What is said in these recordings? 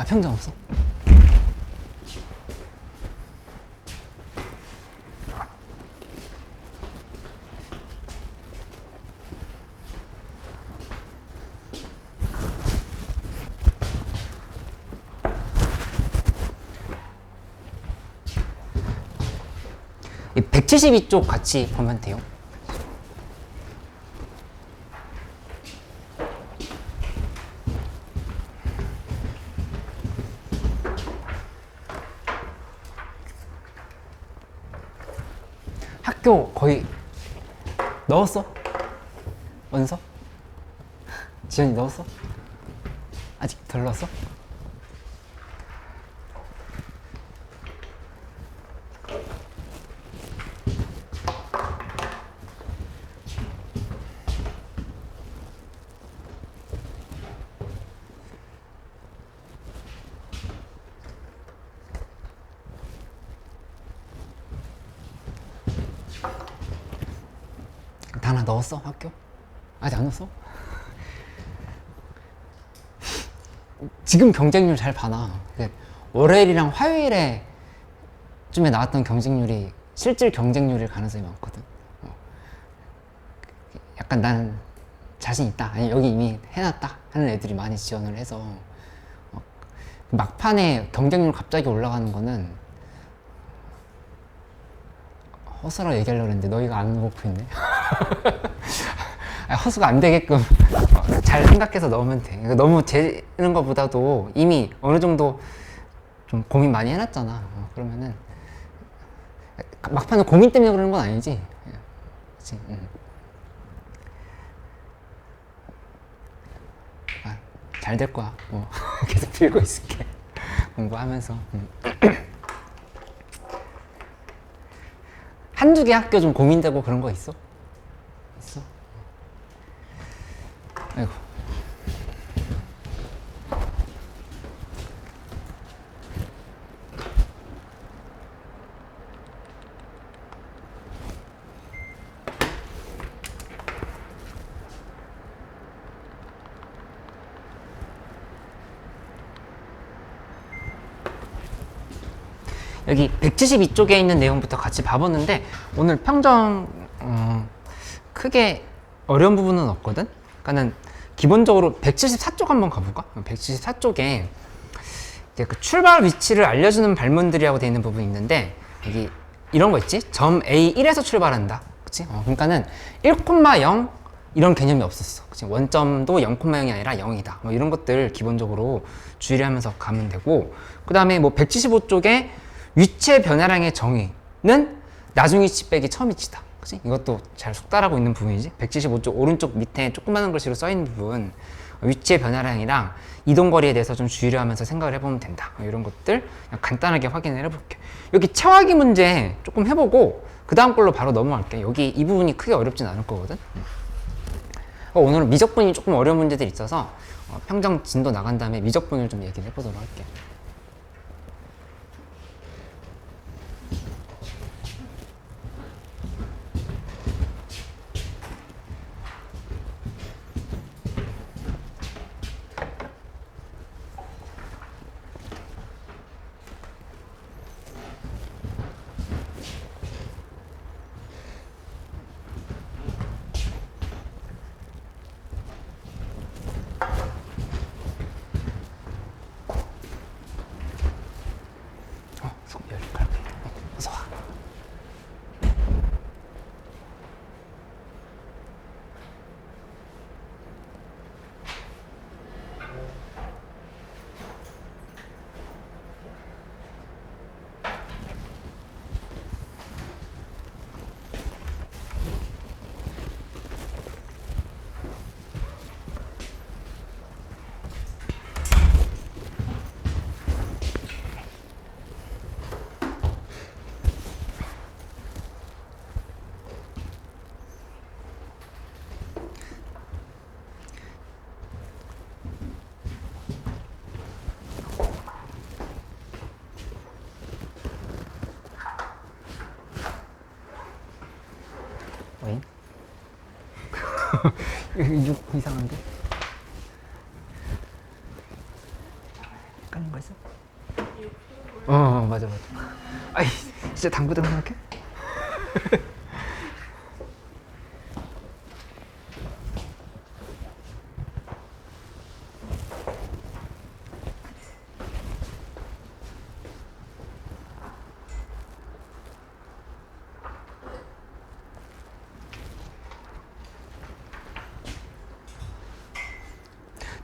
평점 없어? 이 172쪽 같이 보면 돼요. 학교 거의 넣었어? 원서? 지연이 넣었어? 아직 덜 넣었어? 하나 넣었어? 학교? 아직 안 넣었어? 지금 경쟁률 잘 봐놔. 월요일이랑 화요일에 쯤에 나왔던 경쟁률이 실질 경쟁률일 가능성이 많거든. 약간 난 자신 있다, 아니 여기 이미 해놨다 하는 애들이 많이 지원을 해서 막판에 경쟁률 갑자기 올라가는 거는 허수라 얘기하려고 했는데 너희가 안 먹고 있네. 허수가 안 되게끔 잘 생각해서 넣으면 돼. 그러니까 너무 재는 것보다도 이미 어느 정도 좀 고민 많이 해놨잖아. 그러면은 막판에 고민 때문에 그러는 건 아니지. 그치? 잘 될 거야. 계속 빌고 있을게. 공부하면서. 한두 개 학교 좀 고민되고 그런 거 있어? 있어? 아이고. 여기 172쪽에 있는 내용부터 같이 봐보는데 오늘 평점 크게 어려운 부분은 없거든? 그러니까는 기본적으로 174쪽 한번 가볼까? 174쪽에 그 출발 위치를 알려주는 발문들이라고 되어 있는 부분이 있는데 여기 이런 거 있지? 점 A1에서 출발한다. 그치? 그러니까는 1,0 이런 개념이 없었어. 그치? 원점도 0,0이 아니라 0이다. 뭐 이런 것들 기본적으로 주의를 하면서 가면 되고, 그 다음에 뭐 175쪽에 위치의 변화량의 정의는 나중 위치 빼기 처음 위치다. 그치? 이것도 잘 속달하고 있는 부분이지. 175쪽 오른쪽 밑에 조그마한 글씨로 써있는 부분, 위치의 변화량이랑 이동거리에 대해서 좀 주의를 하면서 생각을 해보면 된다. 이런 것들 그냥 간단하게 확인을 해볼게. 여기 체화기 문제 조금 해보고 그 다음 걸로 바로 넘어갈게. 여기 이 부분이 크게 어렵진 않을 거거든. 오늘은 미적분이 조금 어려운 문제들이 있어서 평정 진도 나간 다음에 미적분을 좀 얘기를 해보도록 할게. 어서 와. 어잉? 이거 이상한데? 헷갈린 거 있어? 맞아. 아이, 진짜 당구대로 생각해?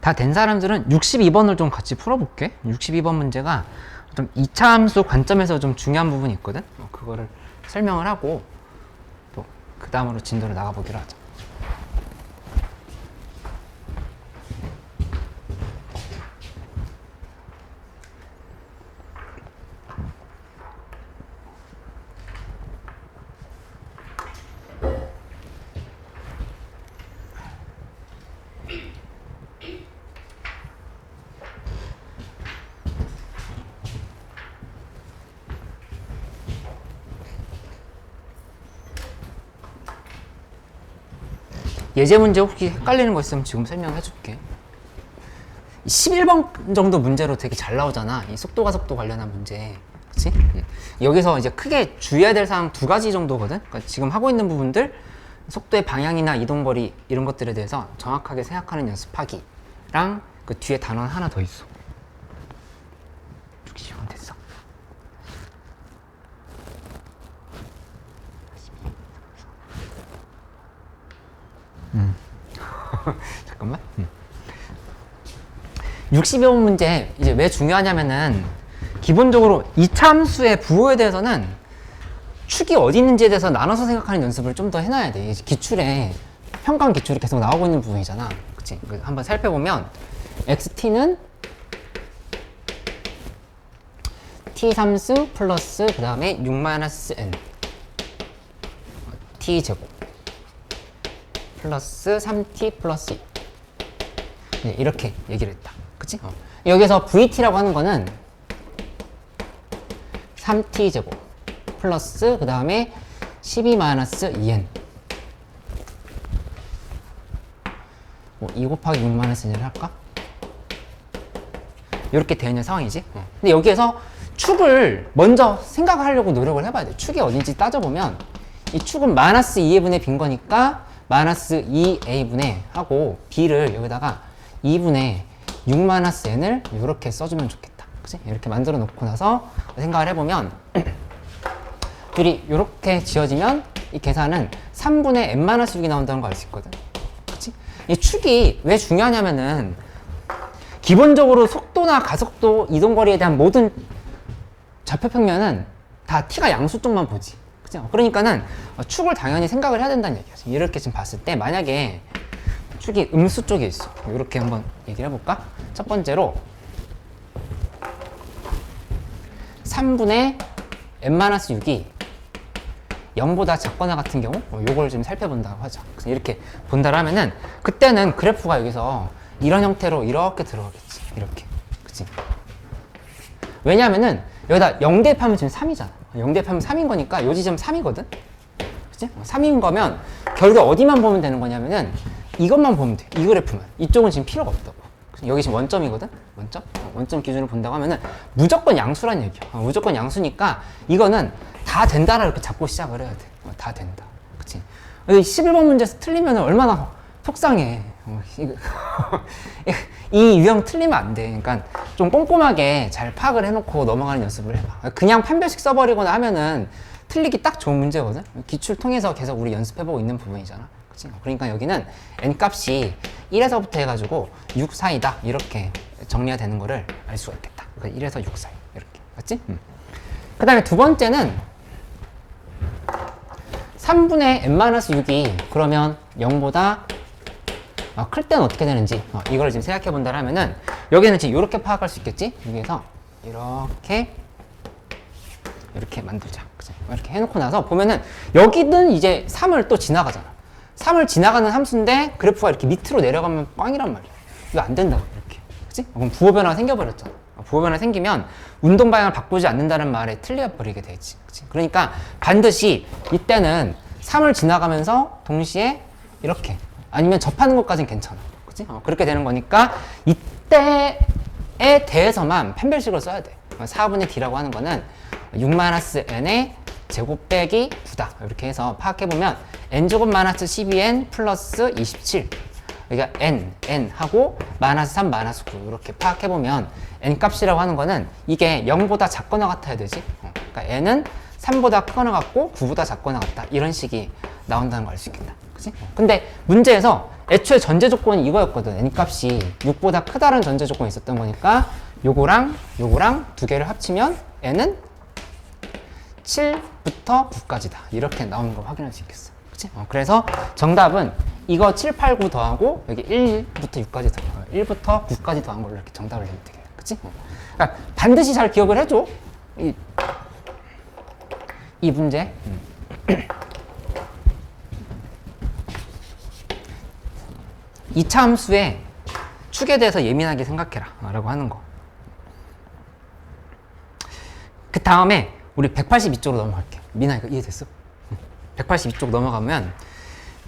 다 된 사람들은 62번을 좀 같이 풀어볼게. 62번 문제가 좀 2차 함수 관점에서 좀 중요한 부분이 있거든. 그거를 설명을 하고 또 그 다음으로 진도를 나가보기로 하자. 예제 문제 혹시 헷갈리는 거 있으면 지금 설명해 줄게. 11번 정도 문제로 되게 잘 나오잖아. 이 속도가 속도 관련한 문제. 그치? 여기서 이제 크게 주의해야 될 사항 두 가지 정도거든? 그러니까 지금 하고 있는 부분들, 속도의 방향이나 이동거리, 이런 것들에 대해서 정확하게 생각하는 연습하기랑 그 뒤에 단원 하나 더 있어. 60번 됐어. 잠깐만. 62번 문제 이제 왜 중요하냐면은 기본적으로 이참수의 부호에 대해서는 축이 어디 있는지에 대해서 나눠서 생각하는 연습을 좀 더 해놔야 돼. 기출에 평가원 기출이 계속 나오고 있는 부분이잖아. 그치? 한번 살펴보면 xt는 t3수 플러스 그 다음에 6-n t제곱 플러스 3t 플러스 2 네, 이렇게 얘기를 했다. 그치? 여기서 vt라고 하는 거는 3t제곱 플러스 그 다음에 12-2n 2 곱하기 6-n을 할까? 이렇게 되어 있는 상황이지. 근데 여기에서 축을 먼저 생각을 하려고 노력을 해봐야 돼. 축이 어딘지 따져보면 이 축은 -2분의 빈 거니까 -2a분의 하고 b를 여기다가 2분의 6-n을 이렇게 써주면 좋겠다. 그치? 이렇게 만들어 놓고 나서 생각을 해보면 둘이 이렇게 지어지면 이 계산은 3분의 n-6이 나온다는 걸 알 수 있거든. 그치? 이 축이 왜 중요하냐면은 기본적으로 속도나 가속도, 이동거리에 대한 모든 좌표평면은 다 t가 양수 쪽만 보지. 그죠? 그러니까는 축을 당연히 생각을 해야 된다는 얘기야. 이렇게 지금 봤을 때 만약에 축이 음수 쪽에 있어. 이렇게 한번 얘기를 해볼까? 첫 번째로 3분의 n-6이 0보다 작거나 같은 경우 요걸 좀 살펴본다고 하죠. 그래서 이렇게 본다고 하면은 그때는 그래프가 여기서 이런 형태로 이렇게 들어가겠지. 이렇게. 그치? 왜냐면은 여기다 0 대입하면 지금 3이잖아. 0 대입하면 3인 거니까 요 지점 3이거든? 그치? 3인 거면 결국에 어디만 보면 되는 거냐면은 이것만 보면 돼. 이 그래프만. 이쪽은 지금 필요가 없다고. 여기 지금 원점이거든? 원점? 원점 기준으로 본다고 하면은 무조건 양수란 얘기야. 무조건 양수니까 이거는 다 된다라 이렇게 잡고 시작을 해야 돼. 다 된다. 그치? 11번 문제에서 틀리면 얼마나 속상해. 이 유형 틀리면 안 돼. 그러니까 좀 꼼꼼하게 잘 파악을 해놓고 넘어가는 연습을 해봐. 그냥 판별식 써버리거나 하면은 틀리기 딱 좋은 문제거든? 기출 통해서 계속 우리 연습해보고 있는 부분이잖아. 그치? 그러니까 여기는 n 값이 1에서부터 해가지고 6 사이다. 이렇게 정리가 되는 거를 알 수가 있겠다. 그러니까 1에서 6 사이. 이렇게. 맞지? 그 다음에 두 번째는 3분의 n-6이 그러면 0보다 클 때는 어떻게 되는지 이걸 지금 생각해 본다 하면은 여기는 지금 이렇게 파악할 수 있겠지? 여기에서 이렇게 만들자. 그치? 이렇게 해놓고 나서 보면은 여기는 이제 3을 또 지나가잖아. 3을 지나가는 함수인데 그래프가 이렇게 밑으로 내려가면 꽝이란 말이야. 이거 안 된다고 이렇게. 그치? 그럼 부호 변화가 생겨버렸잖아. 부호 변화 생기면 운동 방향을 바꾸지 않는다는 말에 틀려버리게 되지. 그치? 그러니까 반드시 이때는 3을 지나가면서 동시에 이렇게 아니면 접하는 것까지는 괜찮아. 그치? 그렇게 되는 거니까 이때에 대해서만 판별식을 써야 돼. 4분의 d라고 하는 거는 6-n의 제곱 빼기 9다. 이렇게 해서 파악해보면 n제곱 마이너스 12n 플러스 27. 그러니까 n 하고 마이너스 3, 마이너스 9 이렇게 파악해보면 n 값이라고 하는 거는 이게 0보다 작거나 같아야 되지. 그러니까 n은 3보다 크거나 같고 9보다 작거나 같다. 이런 식이 나온다는 걸 알 수 있겠다. 그치? 근데 문제에서 애초에 전제 조건이 이거였거든. n 값이 6보다 크다는 전제 조건이 있었던 거니까 요거랑 두 개를 합치면 n은 7부터 9까지다. 이렇게 나오는 걸 확인할 수 있겠어. 그치? 그래서 정답은 이거 7, 8, 9 더하고 여기 1부터 6까지 더 1부터 9까지 더한 걸로 이렇게 정답을 내면 되겠네. 그치? 그러니까 반드시 잘 기억을 해줘. 이 문제. 2차 함수의 축에 대해서 예민하게 생각해라 라고 하는 거. 그 다음에 우리 182쪽으로 넘어갈게요. 미나 이거 이해됐어? 182쪽 넘어가면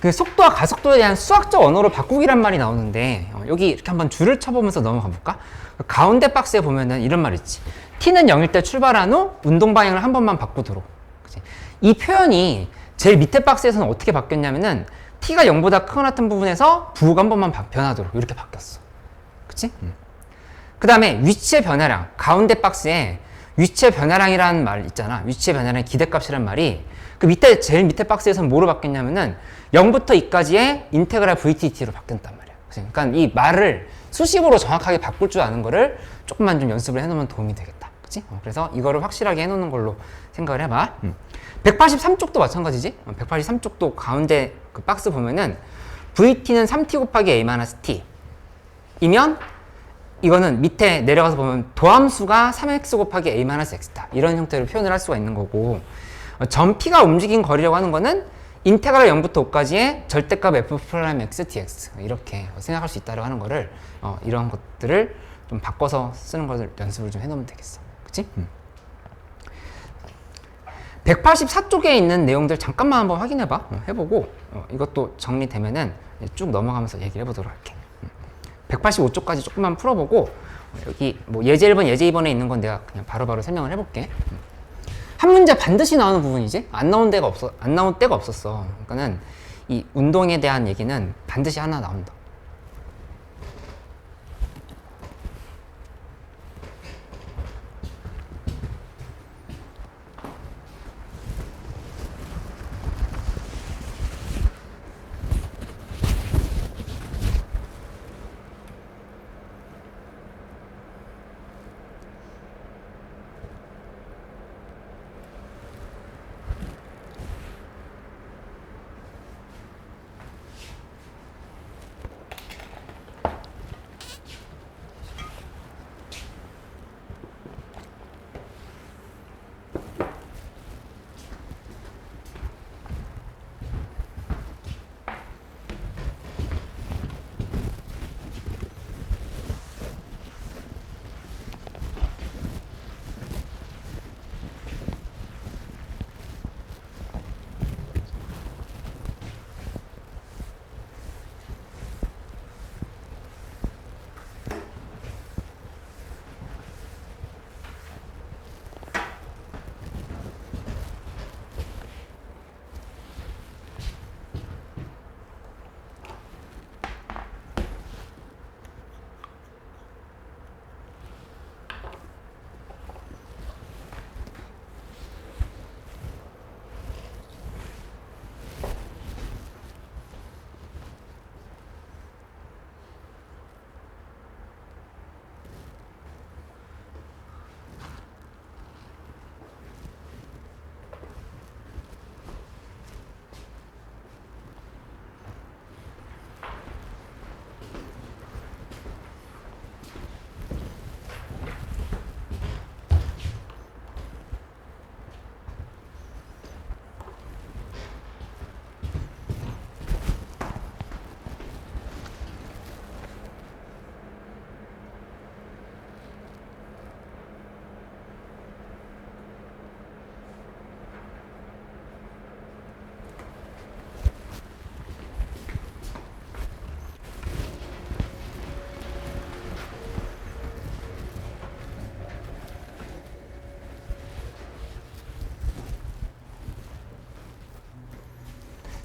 그 속도와 가속도에 대한 수학적 언어로 바꾸기란 말이 나오는데 여기 이렇게 한번 줄을 쳐보면서 넘어가 볼까? 가운데 박스에 보면은 이런 말 있지. t는 0일 때 출발한 후 운동 방향을 한 번만 바꾸도록. 그치? 이 표현이 제일 밑에 박스에서는 어떻게 바뀌었냐면은 t가 0보다 크거나 같은 부분에서 부호가 한 번만 변하도록 이렇게 바뀌었어. 그치? 그 다음에 위치의 변화량. 가운데 박스에 위치의 변화량이라는 말 있잖아. 위치의 변화량 기대값이란 말이 그 밑에 제일 밑에 박스에서는 뭐로 바뀌었냐면은 0부터 2까지의 인테그랄 VTT로 바뀌었단 말이야. 그러니까 이 말을 수식으로 정확하게 바꿀 줄 아는 거를 조금만 좀 연습을 해놓으면 도움이 되겠다. 그치? 그래서 이거를 확실하게 해놓는 걸로 생각을 해봐. 183쪽도 마찬가지지? 183쪽도 가운데 그 박스 보면은 VT는 3t 곱하기 a-t 이면 이거는 밑에 내려가서 보면 도함수가 3x 곱하기 a-x다. 이런 형태로 표현을 할 수가 있는 거고 점 P가 움직인 거리라고 하는 거는 인테그랄 0부터 5까지의 절대값 f'(x) dx 이렇게 생각할 수 있다고 하는 거를 이런 것들을 좀 바꿔서 쓰는 것을 연습을 좀 해놓으면 되겠어. 그치? 184쪽에 있는 내용들 잠깐만 한번 확인해봐. 해보고 이것도 정리되면은 쭉 넘어가면서 얘기를 해보도록 할게. 185쪽까지 조금만 풀어보고 여기 뭐 예제 1번, 예제 2번에 있는 건 내가 그냥 바로바로 설명을 해볼게. 한 문제 반드시 나오는 부분이지? 안 나온 때가 없었어. 그러니까는 이 운동에 대한 얘기는 반드시 하나 나온다.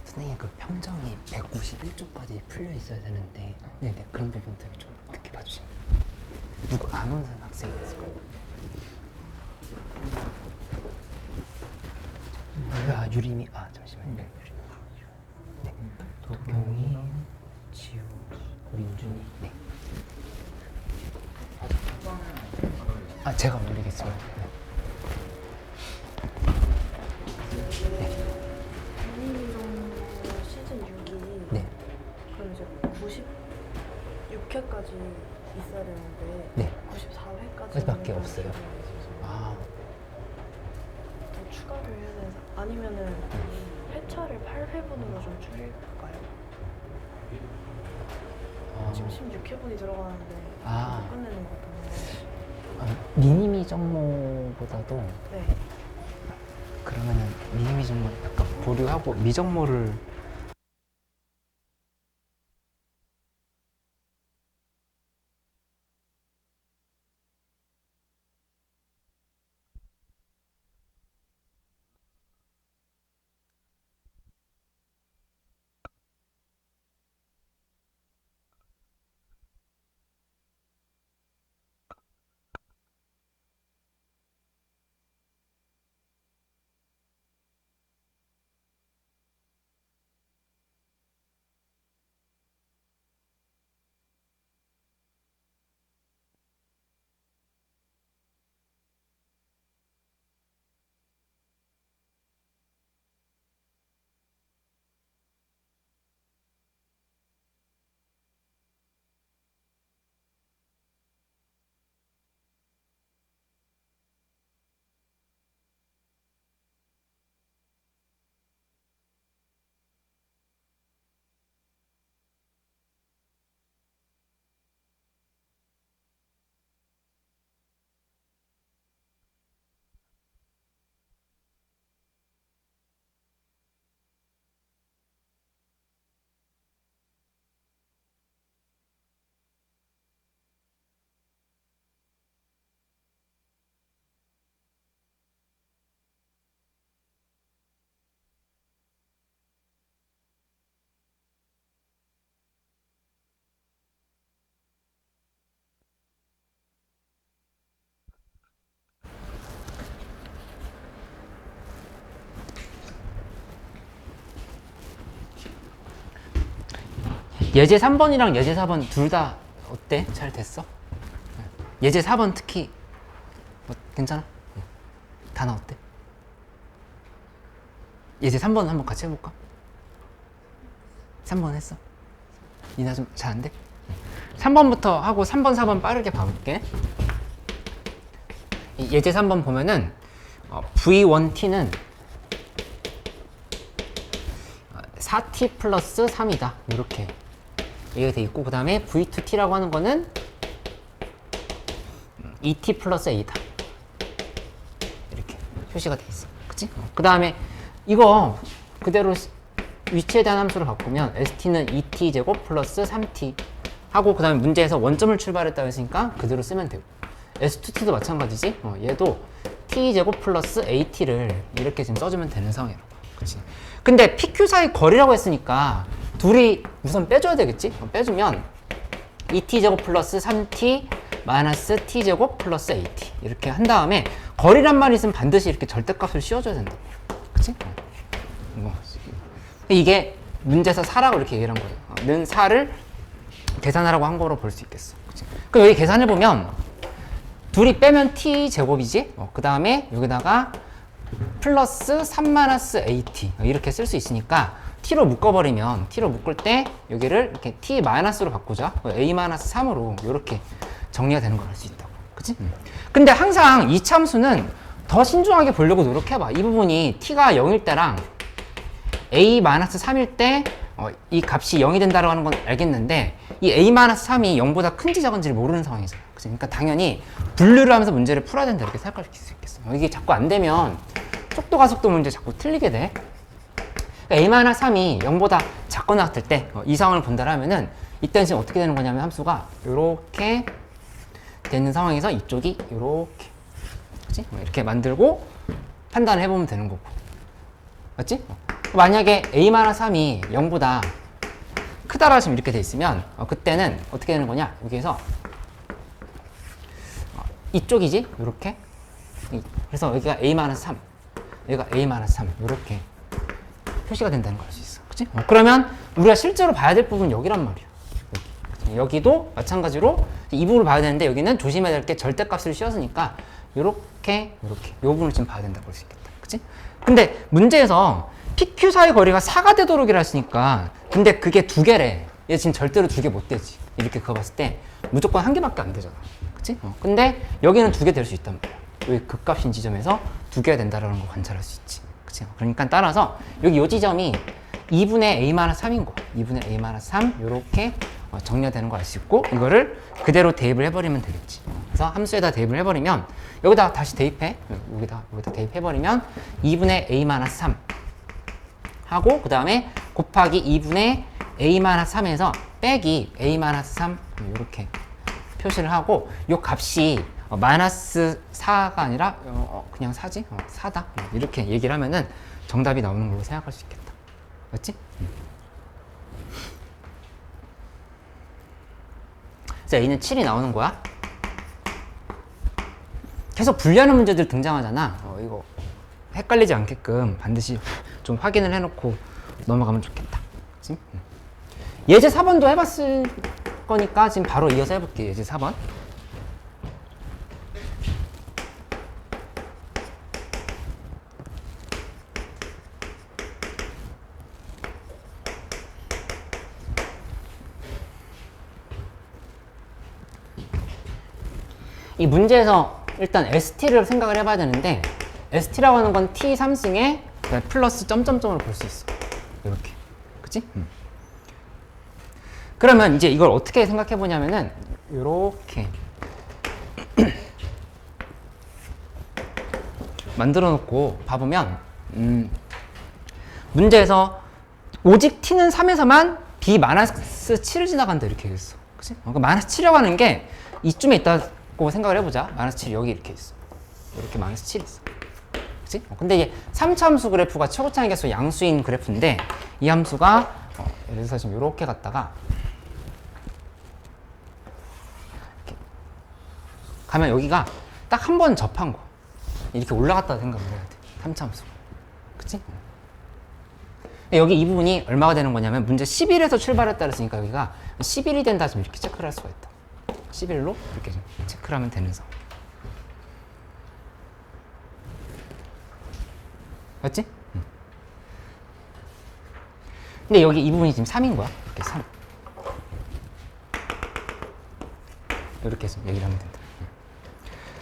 선생님 그 평정이 191쪽까지 풀려 있어야 되는데 네네 그런 부분들을 좀 어떻게 봐주시면 누구 안 오는 학생이 있을까요? 유림이 잠시만요. 유림이. 네. 도경이, 지우, 민준이. 네. 제가 올리겠습니다. 네. 시즌 6이 네. 그럼 이제 96회까지 있어야 되는데 네. 94회까지 밖에 없어요. 더 추가를 해야 되는 아니면은 회차를 8회분으로 좀 줄일까요? 지금 16회분이 들어가는데 못 끝내는 것 같은데. 미니미 정모보다도 네. 그러면은 미니미 정모 약간 보류하고 미정모를 예제 3번이랑 예제 4번 둘 다 어때? 잘 됐어? 예제 4번 특히 괜찮아? 단어 어때? 예제 3번 한번 같이 해볼까? 3번 했어? 니나 좀 잘 안 돼? 3번부터 하고 3번, 4번 빠르게 봐볼게. 예제 3번 보면은 V1t는 4t 플러스 3이다. 이렇게 얘기가 돼 있고, 그 다음에 V2t라고 하는 거는 2t 플러스 a다. 이렇게 표시가 돼 있어. 그치? 그 다음에 이거 그대로 위치에 대한 함수를 바꾸면 st는 2t 제곱 플러스 3t 하고, 그 다음에 문제에서 원점을 출발했다고 했으니까 그대로 쓰면 되고, s2t도 마찬가지지? 얘도 t 제곱 플러스 at를 이렇게 지금 써주면 되는 상황이라고. 그치? 근데 PQ 사이 거리라고 했으니까 둘이 우선 빼줘야 되겠지? 빼주면 2t 제곱 플러스 3t 마이너스 t 제곱 플러스 at 이렇게 한 다음에 거리란 말이 있으면 반드시 이렇게 절대값을 씌워줘야 된다. 그치? 이게 문제에서 4라고 이렇게 얘기를 한 거예요. 는 4를 계산하라고 한 거로 볼 수 있겠어. 그치? 그럼 여기 계산해보면 둘이 빼면 t 제곱이지? 그 다음에 여기다가 플러스 3 마이너스 at 이렇게 쓸 수 있으니까 t로 묶어버리면, t로 묶을 때 여기를 이렇게 t 마이너스로 바꾸자. a 마이너스 3으로 이렇게 정리가 되는 걸 알 수 있다고. 그치? 근데 항상 이 참수는 더 신중하게 보려고 노력해봐. 이 부분이 t가 0일 때랑 a 마이너스 3일 때 이 값이 0이 된다고 하는 건 알겠는데, 이 a 마이너스 3이 0보다 큰지 작은지를 모르는 상황이잖아. 그러니까 당연히 분류를 하면서 문제를 풀어야 된다, 이렇게 생각할 수 있겠어. 이게 자꾸 안 되면 속도 가속도 문제 자꾸 틀리게 돼. 그러니까 a-3이 0보다 작거나 같을 때 이 상황을 본다라면은 이때는 지금 어떻게 되는 거냐면 함수가 이렇게 되는 상황에서 이쪽이 이렇게, 그치? 이렇게 만들고 판단을 해보면 되는 거고. 맞지? 만약에 a-3이 0보다 크다라고 하시면 이렇게 돼 있으면 그때는 어떻게 되는 거냐? 여기에서 이쪽이지? 이렇게. 그래서 여기가 a-3, 여기가 a-3 이렇게 표시가 된다는 걸 알 수 있어. 그치? 그러면 우리가 실제로 봐야 될 부분은 여기란 말이야. 여기도 마찬가지로 이 부분을 봐야 되는데 여기는 조심해야 될 게 절대값을 씌웠으니까 이렇게 이 부분을 지금 봐야 된다고 볼 수 있겠다. 그치? 근데 문제에서 PQ 사이 거리가 4가 되도록이라 했으니까 근데 그게 2개래. 얘 지금 절대로 2개 못 되지. 이렇게 그거 봤을 때 무조건 1개밖에 안 되잖아. 그치? 근데 여기는 2개 될 수 있단 말이야. 여기 극값인 지점에서 2개가 된다라는 거 관찰할 수 있지. 그치? 그러니까 따라서 여기 요 지점이 2분의 a-3인 거야. 2분의 a-3 요렇게 정리되는 걸 알 수 있고 이거를 그대로 대입을 해버리면 되겠지. 그래서 함수에다 대입을 해버리면 여기다 다시 대입해. 여기다 대입해버리면 2분의 a-3 하고 그 다음에 곱하기 2분의 a-3에서 빼기 a-3 이렇게 표시를 하고 이 값이 마이너스 4가 아니라 그냥 4지? 4다 이렇게 얘기를 하면은 정답이 나오는 걸로 생각할 수 있겠다. 맞지? 그래서 A는 7이 나오는 거야. 계속 분리하는 문제들 등장하잖아. 이거 헷갈리지 않게끔 반드시 좀 확인을 해놓고 넘어가면 좋겠다. 그치? 예제 4번도 해봤을 거니까 지금 바로 이어서 해볼게. 예제 4번. 이 문제에서 일단 ST를 생각을 해봐야 되는데 ST라고 하는 건 T 3승에 플러스 점점점을 볼 수 있어. 이렇게. 그치? 그러면 이제 이걸 어떻게 생각해 보냐면은 이렇게 만들어 놓고 봐보면 문제에서 오직 T는 3에서만 B 마이너스 7을 지나간다 이렇게 했어. 그치? 그러니까 마이너스 7이라고 하는 게 이쯤에 있다고 생각을 해보자. 마이너스 7이 여기 이렇게 있어. 이렇게 마이너스 7이 있어. 그치? 근데 이게 3차 함수 그래프가 최고차의 개수 양수인 그래프인데 이 함수가 예를 들어서 지금 이렇게 갔다가 이렇게 가면 여기가 딱 한 번 접한 거 이렇게 올라갔다 생각을 해야 돼. 3차 함수. 그치? 여기 이 부분이 얼마가 되는 거냐면 문제 11에서 출발했다 그랬으니까 여기가 11이 된다 지금 이렇게 체크를 할 수가 있다. 11로 이렇게 좀 체크를 하면 되는 상. 맞지? 근데 여기 이 부분이 지금 3인 거야. 이렇게 3. 이렇게 해서 얘기를 하면 된다.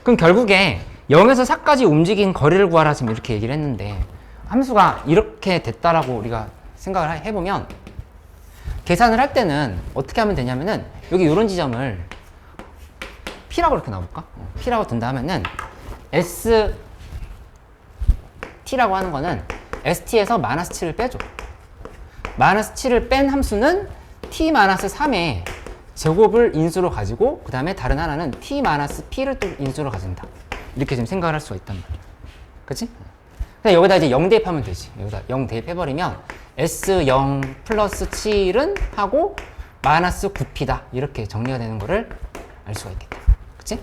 그럼 결국에 0에서 4까지 움직인 거리를 구하라 지금 이렇게 얘기를 했는데 함수가 이렇게 됐다라고 우리가 생각을 해보면 계산을 할 때는 어떻게 하면 되냐면은 여기 이런 지점을 P라고 이렇게 놔볼까? P라고 둔다 하면은 ST라고 하는 거는 ST에서 마이너스 7을 빼줘. 마이너스 7을 뺀 함수는 T-3의 제곱을 인수로 가지고 그 다음에 다른 하나는 T-P를 또 인수로 가진다. 이렇게 지금 생각을 할 수가 있단 말이야. 그치? 근데 여기다 이제 0 대입하면 되지. 여기다 0 대입해버리면 S0 플러스 7은 하고 마이너스 9P다. 이렇게 정리가 되는 거를 알 수가 있겠다. 그치?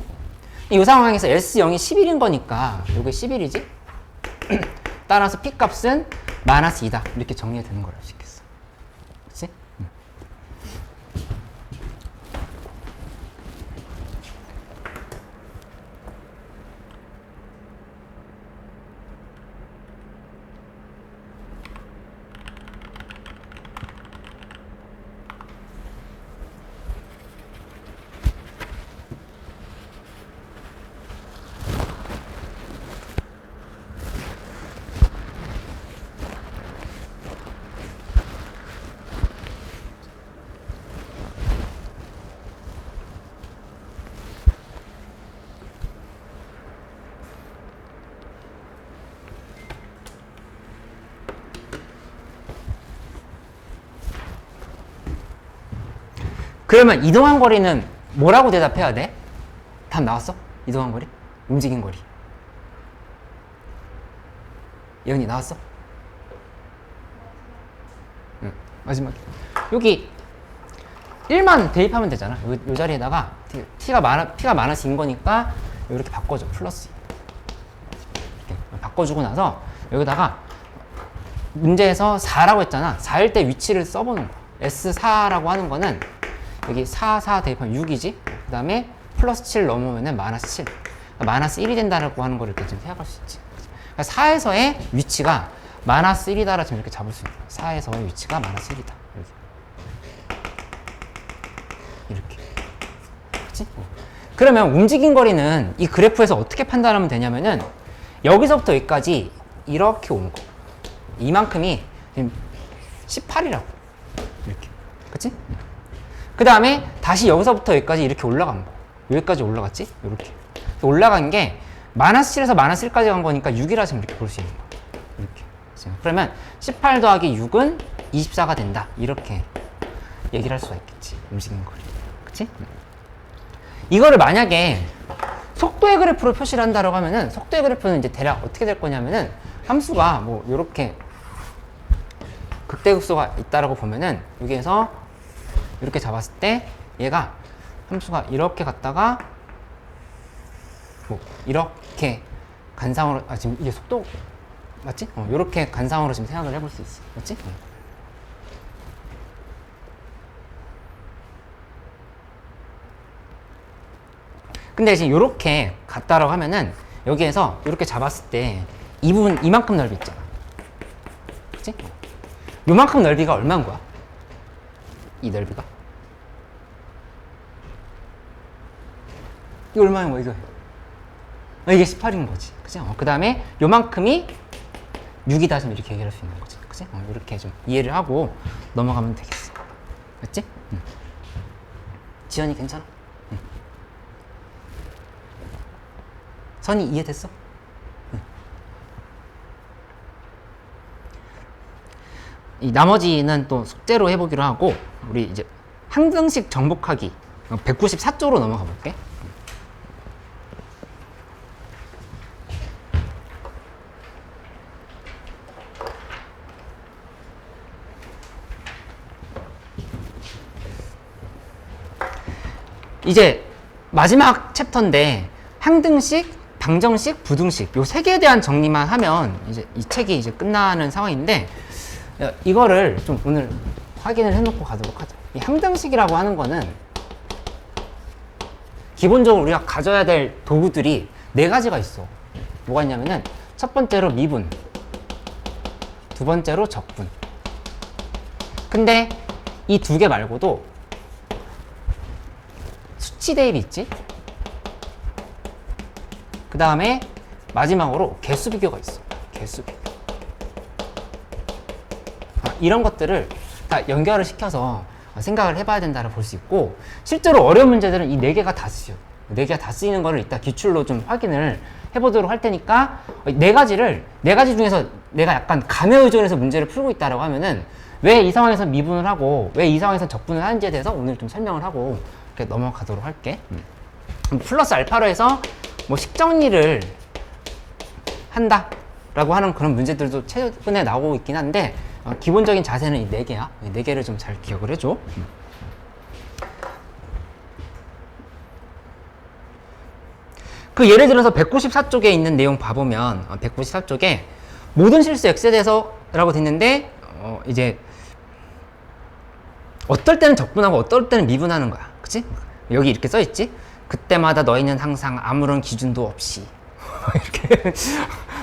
이 상황에서 S0이 11인 거니까 요게 11이지? 따라서 P 값은 마이너스 2다. 이렇게 정리가 되는 걸 알 수 있겠어. 그치? 그러면 이동한 거리는 뭐라고 대답해야 돼? 답 나왔어? 이동한 거리? 움직인 거리. 예은이 나왔어? 마지막에 여기 1만 대입하면 되잖아. 요 자리에다가 t가 마이너스 인 거니까 이렇게 바꿔줘. 플러스 이렇게 바꿔주고 나서 여기다가 문제에서 4라고 했잖아. 4일 때 위치를 써보는 거야. S4라고 하는 거는 여기 4 대입하면 6이지. 그 다음에 플러스 7 넘으면은 마이너스 7. 그러니까 마이너스 1이 된다고 하는 거를 이렇게 좀 생각할 수 있지. 그러니까 4에서의 위치가 마이너스 1이다라 지금 이렇게 잡을 수 있는 거야. 4에서의 위치가 마이너스 1이다. 이렇게. 그치? 그러면 움직인 거리는 이 그래프에서 어떻게 판단하면 되냐면은 여기서부터 여기까지 이렇게 온 거. 이만큼이 18이라고. 이렇게. 그치? 그 다음에 다시 여기서부터 여기까지 이렇게 올라간 거. 여기까지 올라갔지? 이렇게. 올라간 게 마이너스 7에서 마이너스 1까지 간 거니까 6이라 지금 이렇게 볼 수 있는 거. 이렇게. 그러면 18 더하기 6은 24가 된다. 이렇게 얘기를 할 수가 있겠지. 움직이는 거리. 그치? 이거를 만약에 속도의 그래프로 표시를 한다라고 하면은 속도의 그래프는 이제 대략 어떻게 될 거냐면은 함수가 뭐 요렇게 극대극소가 있다라고 보면은 여기에서 이렇게 잡았을 때 얘가 함수가 이렇게 갔다가 뭐 이렇게 간상으로 지금 이게 속도 맞지? 요렇게 간상으로 지금 생각을 해볼 수 있어. 맞지? 근데 지금 요렇게 갔다라고 하면은 여기에서 이렇게 잡았을 때 이 부분 이만큼 넓이 있잖아. 그치? 요만큼 넓이가 얼마인 거야? 이 넓이가? 이거 얼마인 거야, 이거? 이게 18인 거지. 그치? 그 다음에 요만큼이 6이다. 좀 이렇게 얘기할 수 있는 거지. 그치? 이렇게 좀 이해를 하고 넘어가면 되겠어. 맞지? 지연이 괜찮아? 선이 이해됐어? 이 나머지는 또 숙제로 해보기로 하고 우리 이제 항등식 정복하기 194쪽으로 넘어가 볼게. 이제 마지막 챕터인데 항등식, 방정식, 부등식 요 세 개에 대한 정리만 하면 이제 이 책이 이제 끝나는 상황인데 이거를 좀 오늘 확인을 해놓고 가도록 하자. 이 항등식이라고 하는 거는 기본적으로 우리가 가져야 될 도구들이 4가지가 있어. 뭐가 있냐면은 첫 번째로 미분, 두 번째로 적분. 근데 이 2개 말고도 수치 대입이 있지. 그 다음에 마지막으로 개수 비교가 있어. 개수 비교. 이런 것들을 다 연결을 시켜서 생각을 해봐야 된다고 볼 수 있고, 실제로 어려운 문제들은 이 4개가 다 쓰여. 4개가 다 쓰이는 거를 이따 기출로 좀 확인을 해보도록 할 테니까 4가지 중에서 내가 약간 감에 의존해서 문제를 풀고 있다라고 하면은 왜 이 상황에서 미분을 하고 왜 이 상황에서 적분을 하는지에 대해서 오늘 좀 설명을 하고 이렇게 넘어가도록 할게. 플러스 알파로 해서 뭐 식정리를 한다 라고 하는 그런 문제들도 최근에 나오고 있긴 한데 기본적인 자세는 이 4개야. 이 4개를 좀 잘 기억을 해줘. 그 예를 들어서 194쪽에 있는 내용 봐보면 194쪽에 모든 실수 x에 대해서 라고 됐는데 이제 어떨 때는 적분하고 어떨 때는 미분하는 거야. 그치? 여기 이렇게 써있지? 그때마다 너희는 항상 아무런 기준도 없이 이렇게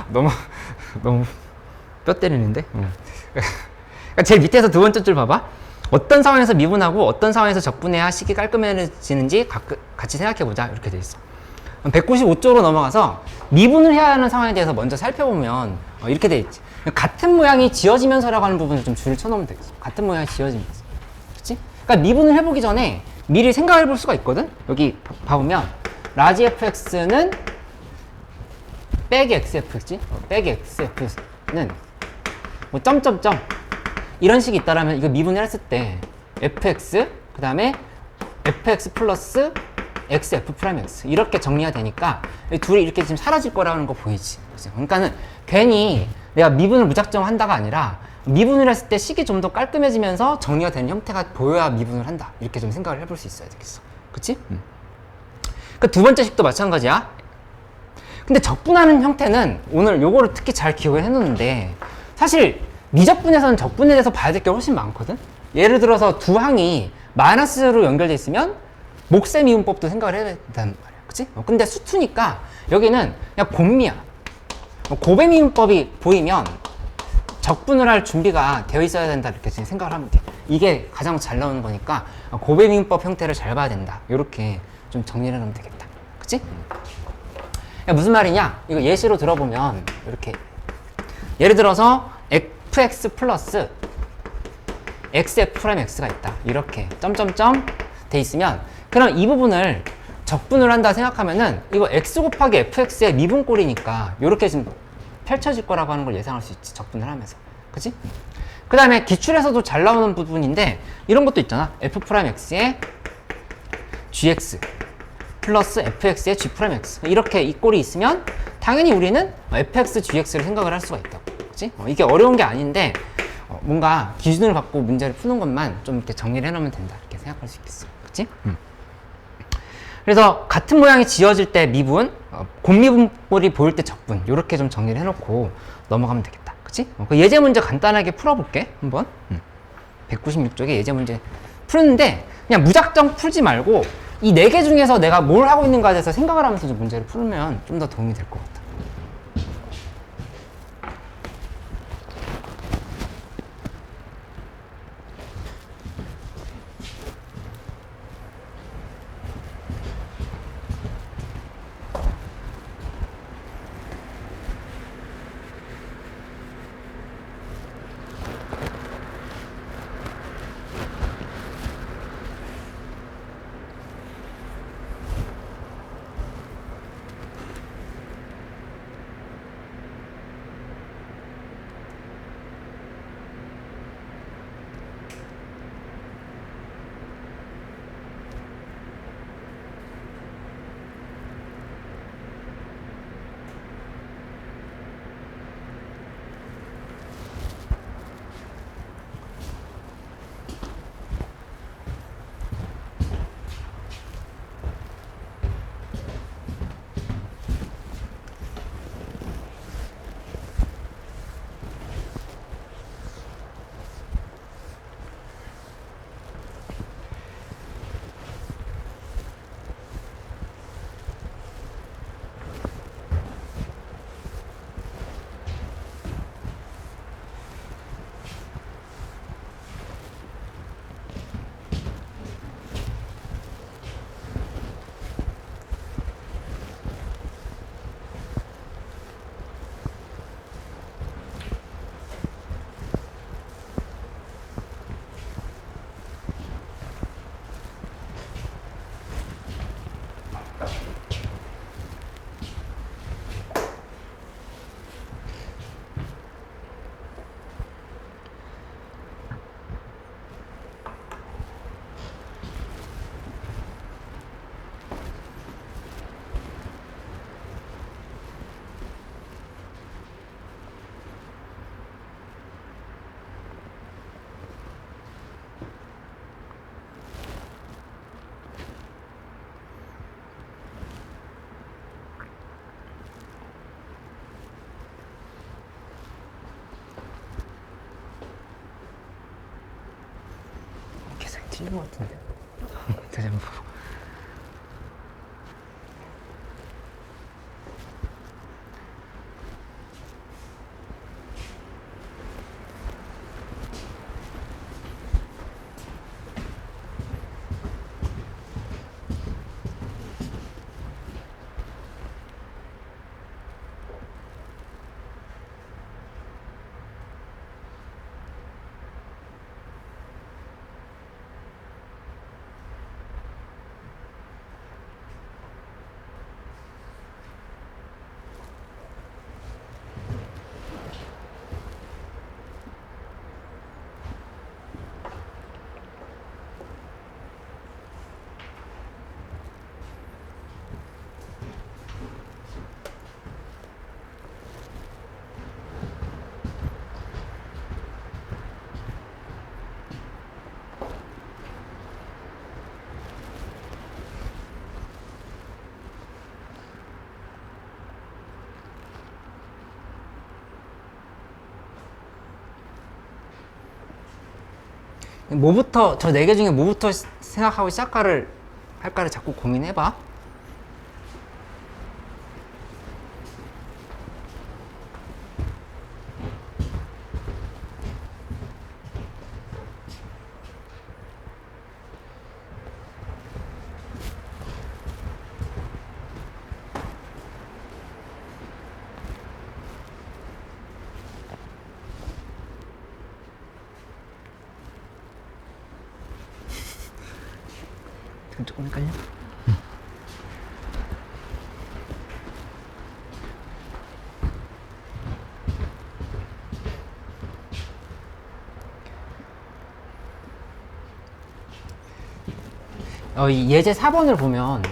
너무 뼈 때리는데? 그러니까 제일 밑에서 두 번째 줄 봐봐. 어떤 상황에서 미분하고 어떤 상황에서 적분해야 식이 깔끔해지는지 같이 생각해보자. 이렇게 돼 있어. 195쪽으로 넘어가서 미분을 해야 하는 상황에 대해서 먼저 살펴보면 이렇게 돼 있지. 같은 모양이 지어지면서라고 하는 부분을 좀 줄을 쳐놓으면 되겠어. 같은 모양이 지어지면서. 그치? 그러니까 미분을 해보기 전에 미리 생각해 볼 수가 있거든? 여기 봐보면 라지 fx는 빼기 xfx지? 빼기 xf는 뭐 점점점 이런 식이 있다라면 이거 미분을 했을 때 fx 그 다음에 fx 플러스 xf 프라임 x 이렇게 정리가 되니까 둘이 이렇게 지금 사라질 거라는 거 보이지? 그러니까는 괜히 내가 미분을 무작정 한다가 아니라 미분을 했을 때 식이 좀 더 깔끔해지면서 정리가 되는 형태가 보여야 미분을 한다. 이렇게 좀 생각을 해볼 수 있어야 되겠어. 그치? 그 두 번째 식도 마찬가지야. 근데 적분하는 형태는 오늘 요거를 특히 잘 기억을 해놓는데 사실 미적분에서는 적분에 대해서 봐야 될 게 훨씬 많거든? 예를 들어서 두 항이 마이너스로 연결돼 있으면 목세 미분법도 생각을 해야 된다는 말이야. 그치? 근데 수투니까 여기는 그냥 곱미야. 고배 미분법이 보이면 적분을 할 준비가 되어 있어야 된다 이렇게 생각을 하면 돼. 이게 가장 잘 나오는 거니까 고배 미분법 형태를 잘 봐야 된다. 이렇게 좀 정리를 해놓으면 되겠다. 그치? 무슨 말이냐? 이거 예시로 들어보면 이렇게 예를 들어서 fx 플러스 xf'x가 있다. 이렇게 점점점 돼 있으면 그럼 이 부분을 적분을 한다 생각하면은 이거 x 곱하기 fx의 미분꼴이니까 이렇게 지금 펼쳐질 거라고 하는 걸 예상할 수 있지. 적분을 하면서. 그치? 그 다음에 기출에서도 잘 나오는 부분인데 이런 것도 있잖아. f'x의 gx 플러스 fx의 g'x 이렇게 이 꼴이 있으면 당연히 우리는 fx, gx를 생각을 할 수가 있다고. 그치? 이게 어려운 게 아닌데 뭔가 기준을 갖고 문제를 푸는 것만 좀 이렇게 정리를 해놓으면 된다. 이렇게 생각할 수 있겠어. 그치? 그래서 같은 모양이 지어질 때 미분, 곱미분꼴이 보일 때 적분 이렇게 좀 정리를 해놓고 넘어가면 되겠다. 그치? 그 예제 문제 간단하게 풀어볼게. 한번 196쪽에 예제 문제 푸는데 그냥 무작정 풀지 말고 이 네 개 중에서 내가 뭘 하고 있는가에 대해서 생각을 하면서 좀 문제를 풀면 좀 더 도움이 될 것 같아. 틀린 것 같은데. 다시 한번 보고. 뭐부터 저 네 개 중에 뭐부터 생각하고 시작할까를 자꾸 고민해봐. 조금 헷갈려? 이 예제 4번을 보면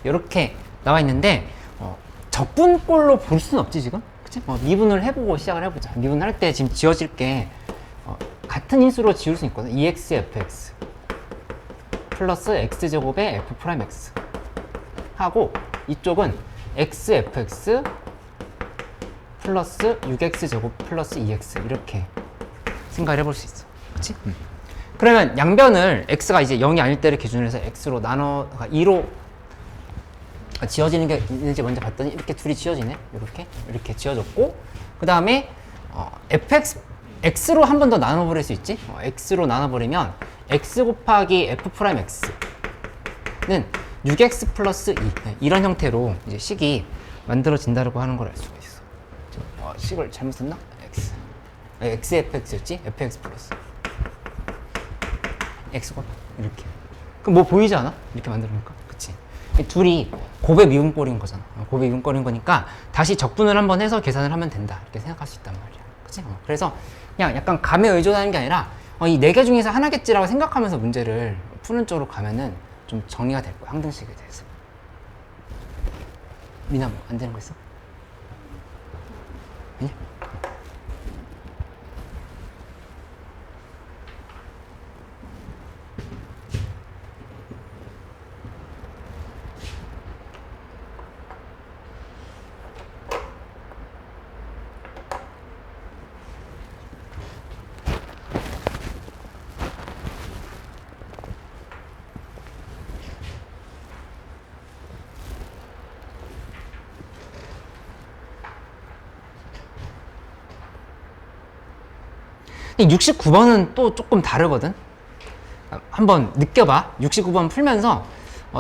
이렇게 나와 있는데 적분꼴로 볼 수는 없지 지금? 그치? 미분을 해보고 시작을 해보자. 미분할 때 지금 지워질 게 같은 인수로 지울 수 있거든. 2x fx 플러스 x제곱의 f 프라임 x 하고 이쪽은 x fx 플러스 6x제곱 플러스 2x 이렇게 생각을 해볼 수 있어. 그치? 그러면 양변을 x가 이제 0이 아닐 때를 기준으로 해서 x로 그러니까 2로 지어지는 게 있는지 먼저 봤더니 이렇게 둘이 지어지네. 이렇게 지어졌고, 그 다음에 x로 한 번 더 나눠버릴 수 있지. x로 나눠버리면 x 곱하기 f 프라임 x는 6x 플러스 2 이런 형태로 이제 식이 만들어진다고 하는 걸 알 수가 있어. 식을 잘못 썼나? x fx였지? fx 플러스 x곱 이렇게. 그럼 뭐 보이지 않아? 이렇게 만들어놓을까? 그치? 둘이 곱의 미분꼴인 거잖아. 곱의 미분꼴인 거니까 다시 적분을 한번 해서 계산을 하면 된다 이렇게 생각할 수 있단 말이야. 그치? 그래서 그냥 약간 감에 의존하는 게 아니라 이 네 개 중에서 하나겠지라고 생각하면서 문제를 푸는 쪽으로 가면은 좀 정리가 될 거야. 항등식에 대해서. 미나 뭐 안 되는 거 있어? 아니야? 69번은 또 조금 다르거든. 한번 느껴봐. 69번 풀면서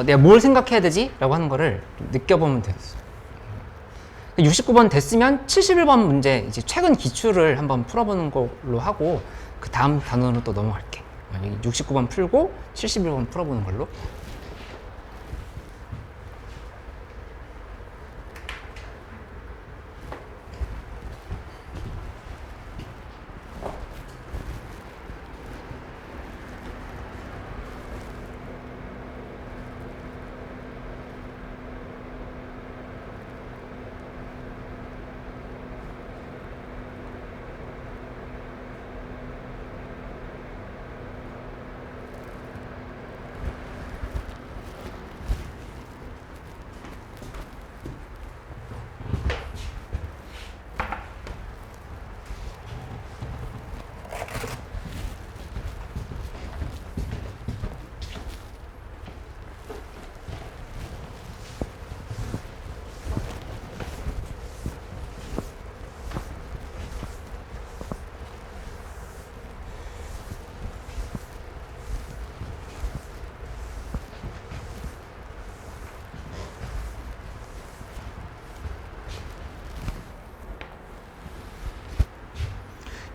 내가 뭘 생각해야 되지? 라고 하는 거를 좀 느껴보면 되겠어. 69번 됐으면 71번 문제 이제 최근 기출을 한번 풀어보는 걸로 하고 그 다음 단원으로 또 넘어갈게. 69번 풀고 71번 풀어보는 걸로. 음.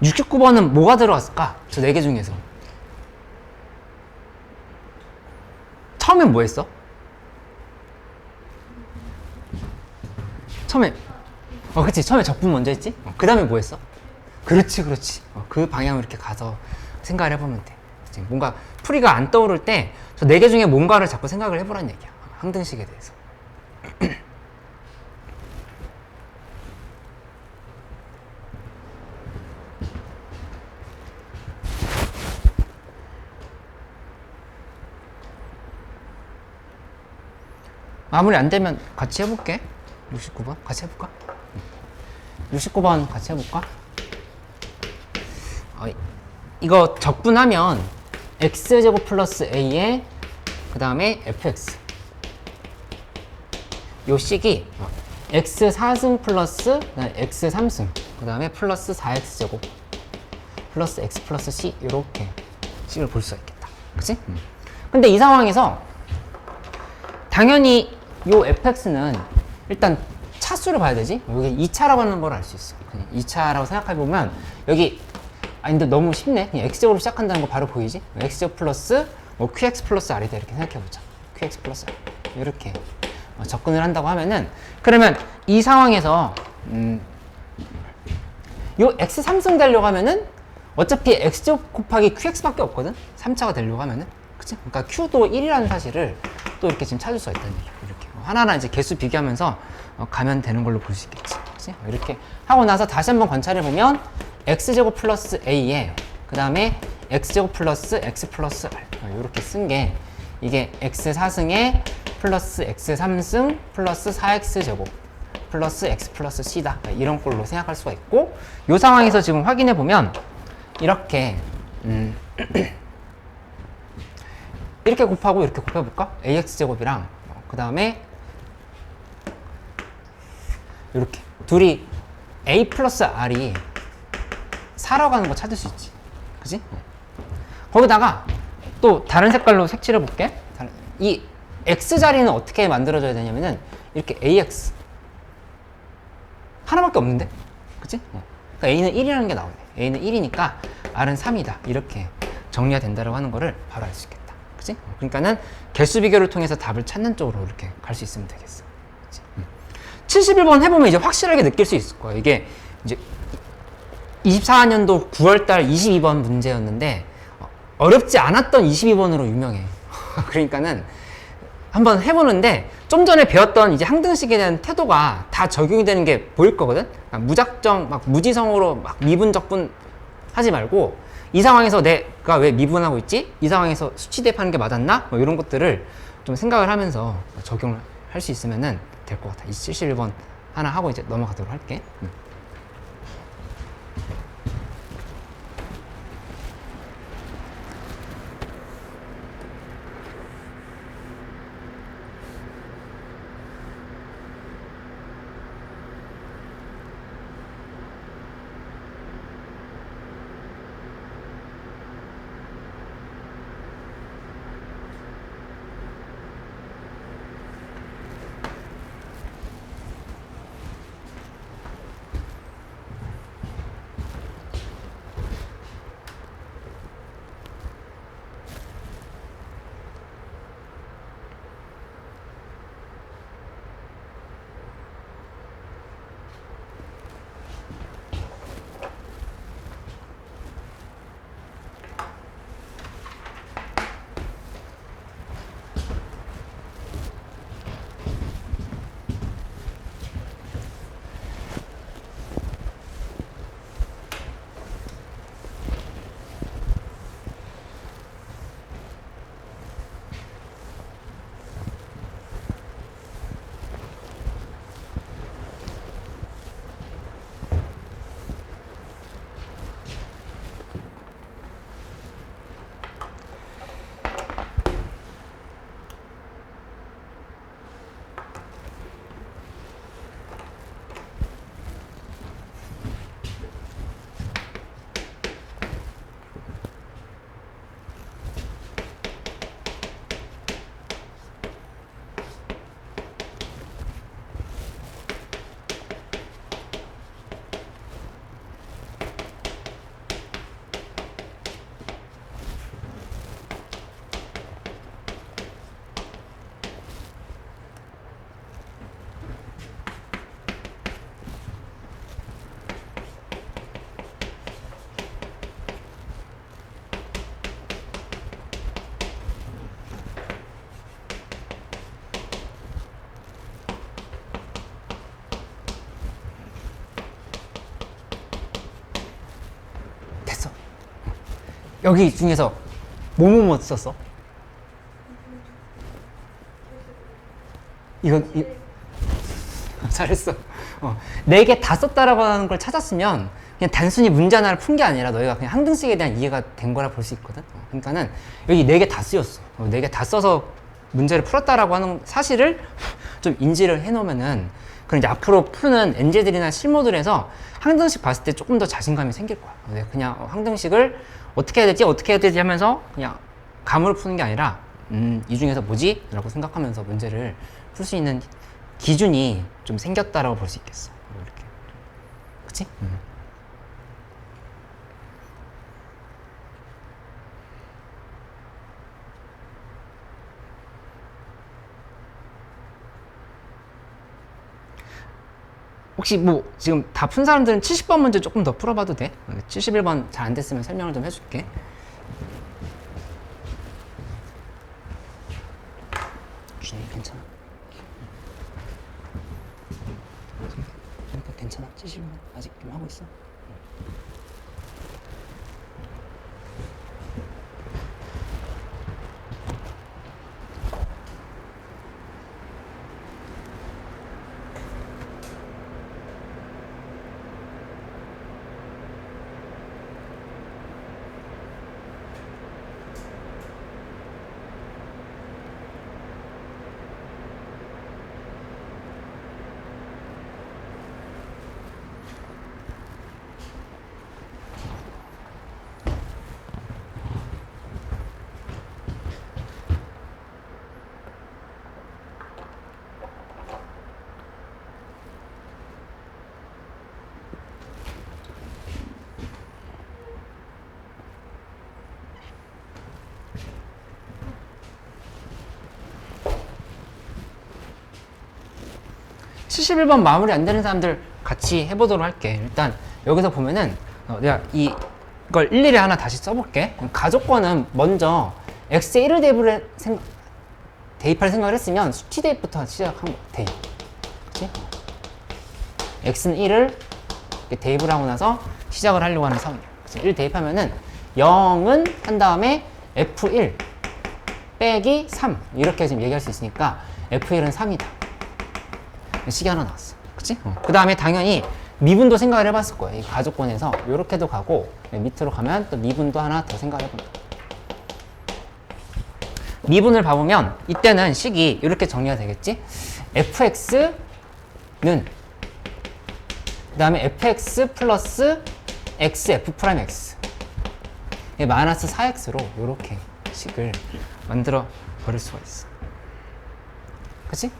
69번은 뭐가 들어갔을까? 저 네 개 중에서. 처음엔 뭐 했어? 처음에 그치, 처음에 적분 먼저 했지? 그 다음에 뭐 했어? 그렇지. 그 방향으로 이렇게 가서 생각을 해보면 돼. 그치? 뭔가 풀이가 안 떠오를 때 저 네 개 중에 뭔가를 자꾸 생각을 해보라는 얘기야. 항등식에 대해서. 마무리 안 되면 같이 해볼게. 69번 같이 해볼까? 69번 같이 해볼까? 이거 적분하면 x제곱 플러스 a에 그 다음에 fx 요 식이 x 4승 플러스 x 3승 그 다음에 플러스 4x제곱 플러스 x 플러스 c 이렇게 식을 볼 수가 있겠다. 그치? 근데 이 상황에서 당연히 요 fx는 일단 차수를 봐야 되지? 여기 2차라고 하는 걸 알 수 있어. 2차라고 생각해보면 여기 근데 너무 쉽네. 그냥 x제곱으로 시작한다는 거 바로 보이지? x제곱 플러스 뭐 qx 플러스 r이다 이렇게 생각해보자. qx 플러스 r 이렇게 접근을 한다고 하면은 그러면 이 상황에서 요 x 3승 되려고 하면은 어차피 x제곱 곱하기 qx밖에 없거든? 3차가 되려고 하면은 그치? 그러니까 q도 1이라는 사실을 또 이렇게 지금 찾을 수가 있다는 얘기야. 이렇게 하나하나 이제 개수 비교하면서 가면 되는 걸로 볼 수 있겠지. 그치? 이렇게 하고 나서 다시 한번 관찰해 보면 x제곱 플러스 a에 그 다음에 x제곱 플러스 x 플러스 r 이렇게 쓴 게 이게 x 4승에 플러스 x 3승 플러스 4x제곱 플러스 x 플러스 c다 이런 꼴로 생각할 수가 있고 이 상황에서 지금 확인해 보면 이렇게 이렇게 곱하고 이렇게 곱해볼까? ax제곱이랑 그 다음에 이렇게 둘이 a 플러스 r이 4라고 하는 거 찾을 수 있지. 그지? 거기다가 또 다른 색깔로 색칠해 볼게. 이 x 자리는 어떻게 만들어져야 되냐면은 이렇게 ax 하나밖에 없는데? 그치? 그러니까 a는 1이라는 게 나오네. a는 1이니까 r은 3이다. 이렇게 정리가 된다고 하는 거를 바로 알 수 있겠다. 그치? 그러니까는 개수 비교를 통해서 답을 찾는 쪽으로 이렇게 갈 수 있으면 되겠어. 그치? 71번 해보면 이제 확실하게 느낄 수 있을 거야. 이게 이제 24년도 9월달 22번 문제였는데 어렵지 않았던 22번으로 유명해. 그러니까는 한번 해보는데 좀 전에 배웠던 이제 항등식에 대한 태도가 다 적용이 되는 게 보일 거거든. 그러니까 무작정 막 무지성으로 막 미분 적분 하지 말고 이 상황에서 내가 왜 미분하고 있지? 이 상황에서 수치 대입하는 게 맞았나? 뭐 이런 것들을 좀 생각을 하면서 적용을 할 수 있으면은 될 것 같아. 71번 하나 하고 이제 넘어가도록 할게. 여기 중에서 뭐뭐뭐 썼어? 잘했어. 4개 다 썼다라고 하는 걸 찾았으면 그냥 단순히 문제 하나를 푼 게 아니라 너희가 그냥 항등식에 대한 이해가 된 거라 볼 수 있거든. 그러니까는 여기 4개 다 쓰였어. 4개 다 써서 문제를 풀었다라고 하는 사실을 좀 인지를 해놓으면은 그럼 이제 앞으로 푸는 엔제들이나 실무들에서 항등식 봤을 때 조금 더 자신감이 생길 거야. 내가 그냥 항등식을 어떻게 해야 되지 하면서 그냥 감으로 푸는 게 아니라 이 중에서 뭐지? 라고 생각하면서 문제를 풀 수 있는 기준이 좀 생겼다라고 볼 수 있겠어. 이렇게. 그치? 혹시 뭐 지금 다 푼 사람들은 70번 문제 조금 더 풀어봐도 돼? 71번 잘 안 됐으면 설명을 좀 해줄게. 괜찮아. 괜찮아. 70번 아직 좀 하고 있어. 71번 마무리 안 되는 사람들 같이 해보도록 할게. 일단 여기서 보면은 내가 이걸 일일이 하나 다시 써볼게. 가족권은 먼저 x에 1을 대입할 생각을 했으면 수치 대입부터 시작한 거 대입. 그치? x는 1을 대입을 하고 나서 시작을 하려고 하는 상황이야. 1 대입하면은 0은 한 다음에 f1 빼기 3 이렇게 지금 얘기할 수 있으니까 f1은 3이다. 식이 하나 나왔어. 그치? 그 다음에 당연히 미분도 생각을 해봤을 거야. 이 가족권에서 이렇게도 가고 밑으로 가면 또 미분도 하나 더 생각을 해본다. 미분을 봐보면 이때는 식이 이렇게 정리가 되겠지? fx는 그 다음에 fx 플러스 xf 프라임 x 마이너스 4x로 이렇게 식을 만들어 버릴 수가 있어. 그치?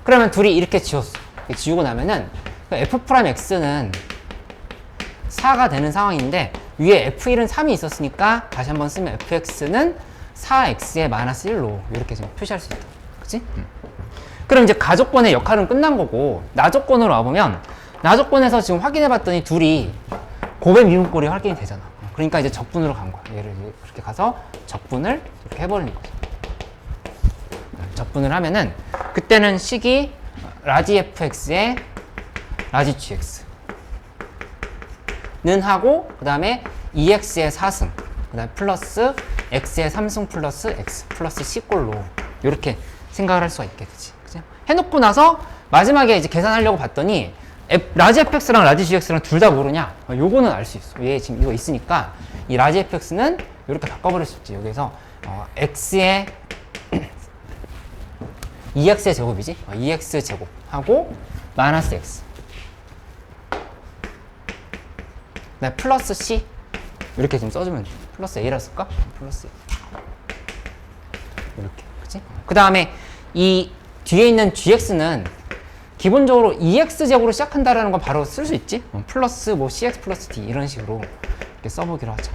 그러면 둘이 이렇게 지웠어. 지우고 나면은 f 프라임 x는 4가 되는 상황인데 위에 f1은 3이 있었으니까 다시 한번 쓰면 fx는 4x의 마이너스 1로 이렇게 좀 표시할 수 있다. 그치? 그럼 이제 가족권의 역할은 끝난 거고 나족권으로 와보면 나족권에서 지금 확인해 봤더니 둘이 고배 미분꼴이 확인이 되잖아. 그러니까 이제 적분으로 간 거야. 얘를 이렇게 가서 적분을 이렇게 해버리는 거죠. 적분을 하면은 그때는 식이 라지 fx에 라지 gx는 하고 그 다음에 2x의 4승 그 다음에 플러스 x의 3승 플러스 x 플러스 c꼴로 이렇게 생각을 할 수가 있겠지. 그치? 해놓고 나서 마지막에 이제 계산하려고 봤더니 라지 fx랑 라지 gx랑 둘 다 모르냐? 요거는 알 수 있어. 얘 지금 이거 있으니까 이 라지 fx는 이렇게 바꿔버릴 수 있지. 여기서 x의 2x의 제곱이지? 2x 제곱 하고 마이너스 x 네, 플러스 c 이렇게 지금 써주면 돼. 플러스 a라 쓸까? 플러스 a 이렇게 그치? 그 다음에 이 뒤에 있는 gx는 기본적으로 2x 제곱으로 시작한다라는 건 바로 쓸 수 있지? 플러스 뭐 cx 플러스 d 이런 식으로 이렇게 써보기로 하자.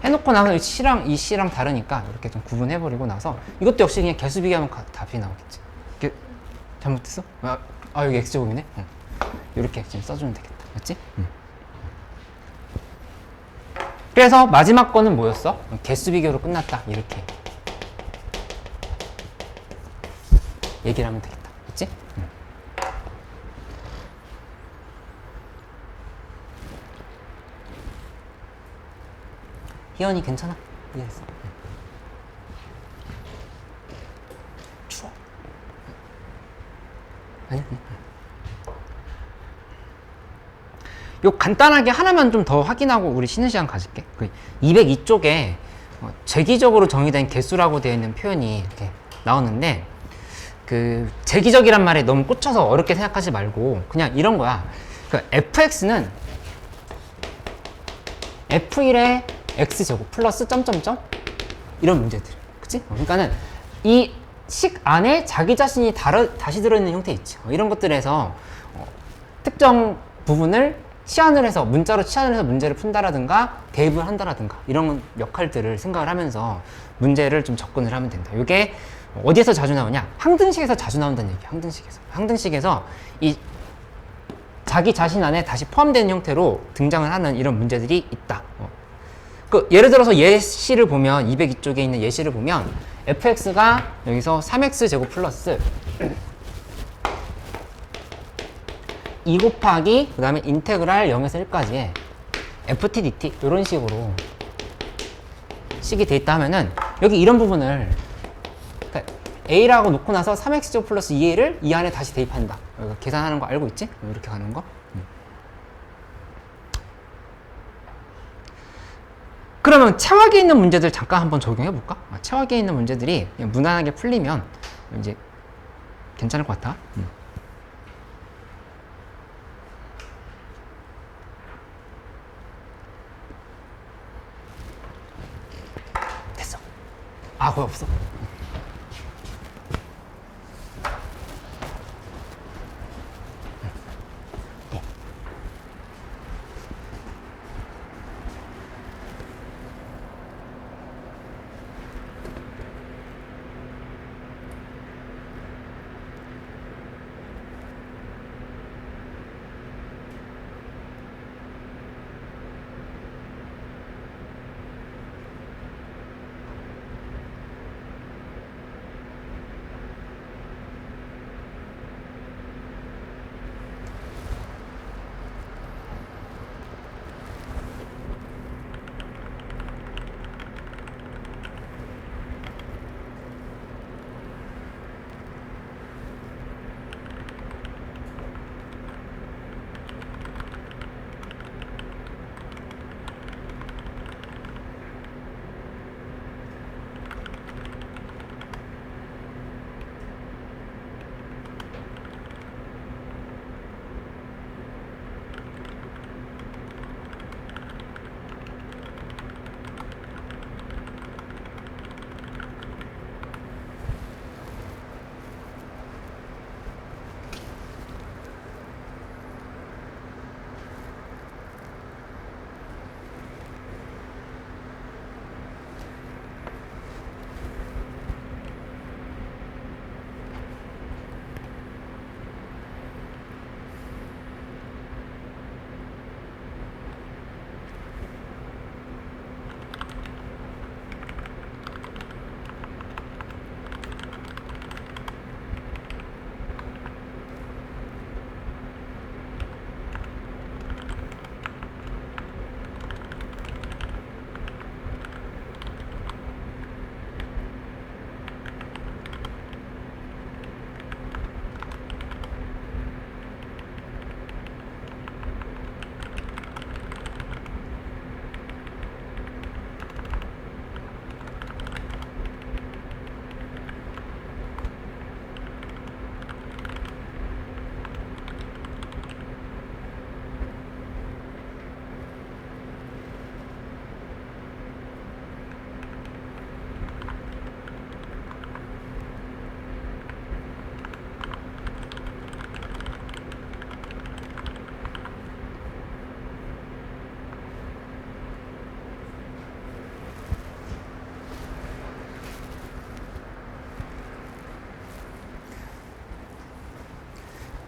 해놓고 나서 이 c랑 다르니까 이렇게 좀 구분해버리고 나서 이것도 역시 그냥 개수 비교하면 답이 나오겠지. 이게 잘못됐어? 여기 x제곱이네? 이렇게 지금 써주면 되겠다. 맞지? 그래서 마지막 거는 뭐였어? 개수 비교로 끝났다. 이렇게 얘기를 하면 되겠다. 맞지? 희연이 괜찮아? 이해했어. 추워. 아니. 요 간단하게 하나만 좀 더 확인하고 우리 쉬는 시간 가질게. 그 202쪽에 재기적으로 정의된 개수라고 되어 있는 표현이 이렇게 나오는데, 그 재기적이란 말에 너무 꽂혀서 어렵게 생각하지 말고 그냥 이런 거야. 그 fx는 f1의 x제곱 플러스 점점점 이런 문제들, 그치? 그러니까는 이 식 안에 자기 자신이 다시 들어있는 형태 있지. 이런 것들에서 특정 부분을 치환을 해서 문자로 치환을 해서 문제를 푼다라든가 대입을 한다라든가 이런 역할들을 생각을 하면서 문제를 좀 접근을 하면 된다. 이게 어디에서 자주 나오냐? 항등식에서 자주 나온다는 얘기야. 항등식에서 이 자기 자신 안에 다시 포함되는 형태로 등장을 하는 이런 문제들이 있다. 그 예를 들어서 예시를 보면 202쪽에 있는 예시를 보면 fx가 여기서 3x 제곱 플러스 2 곱하기 그 다음에 인테그랄 0에서 1까지의 ft dt 이런 식으로 식이 돼 있다 하면은 여기 이런 부분을 그러니까 a라고 놓고 나서 3x 제곱 플러스 2a를 이 안에 다시 대입한다. 여기가 계산하는 거 알고 있지? 이렇게 가는 거. 그러면 체화기에 있는 문제들 잠깐 한번 적용해 볼까? 체화기에 있는 문제들이 그냥 무난하게 풀리면 이제 괜찮을 것 같아. 됐어. 아, 그거 없어.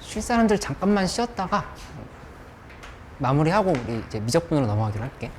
쉴 사람들 잠깐만 쉬었다가 마무리하고 우리 이제 미적분으로 넘어가기로 할게.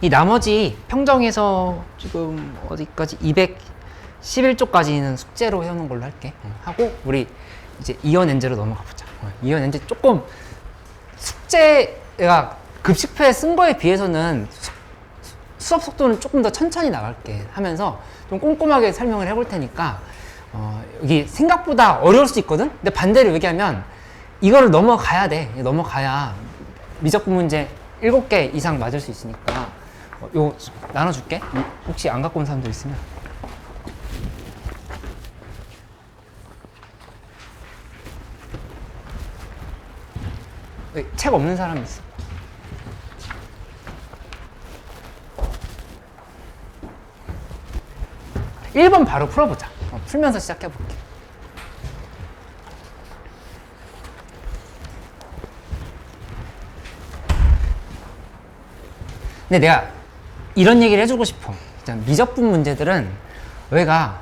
이 나머지 평정에서 지금 어디까지 211쪽까지는 숙제로 해오는 걸로 할게. 하고 우리 이제 이온 엔제로 넘어가 보자. 이온 엔제 조금 숙제가 급식표에 쓴 거에 비해서는 수업 속도는 조금 더 천천히 나갈게 하면서 좀 꼼꼼하게 설명을 해볼 테니까 여기 생각보다 어려울 수 있거든? 근데 반대로 얘기하면 이거를 넘어가야 돼. 넘어가야 미적분 문제 7개 이상 맞을 수 있으니까 요거 나눠줄게. 혹시 안 갖고 온 사람들 있으면. 책 없는 사람 있어? 일 번 바로 풀어보자. 풀면서 시작해볼게. 근데 내가 이런 얘기를 해주고 싶어. 미적분 문제들은 너희가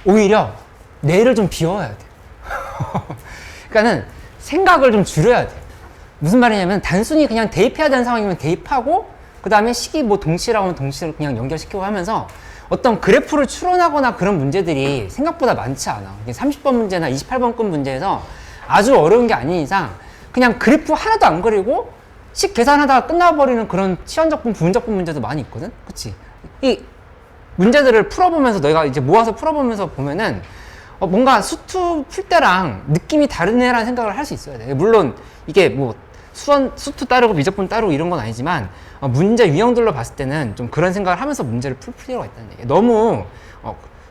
오히려 뇌를 좀 비워야 돼. 그러니까는 생각을 좀 줄여야 돼. 무슨 말이냐면 단순히 그냥 대입해야 되는 상황이면 대입하고 그 다음에 식이 뭐 동시라고 하면 동시를 그냥 연결시키고 하면서 어떤 그래프를 추론하거나 그런 문제들이 생각보다 많지 않아. 30번 문제나 28번급 문제에서 아주 어려운 게 아닌 이상 그냥 그래프 하나도 안 그리고 식 계산하다가 끝나버리는 그런 치환적분, 부분적분 문제도 많이 있거든? 그치? 이 문제들을 풀어보면서 너희가 이제 모아서 풀어보면서 보면은 뭔가 수투 풀 때랑 느낌이 다르네라는 생각을 할 수 있어야 돼. 물론 이게 뭐 수투 따르고 미적분 따르고 이런 건 아니지만 문제 유형들로 봤을 때는 좀 그런 생각을 하면서 문제를 풀 필요가 있다는 얘기야. 너무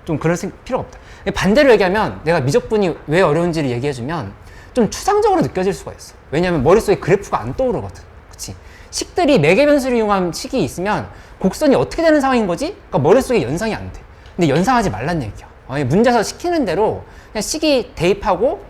좀 그럴 필요가 없다. 반대로 얘기하면 내가 미적분이 왜 어려운지를 얘기해주면 좀 추상적으로 느껴질 수가 있어. 왜냐하면 머릿속에 그래프가 안 떠오르거든. 그치? 식들이 매개 변수를 이용한 식이 있으면 곡선이 어떻게 되는 상황인 거지? 그러니까 머릿속에 연상이 안 돼. 근데 연상하지 말란 얘기야. 문제에서 시키는 대로 그냥 식이 대입하고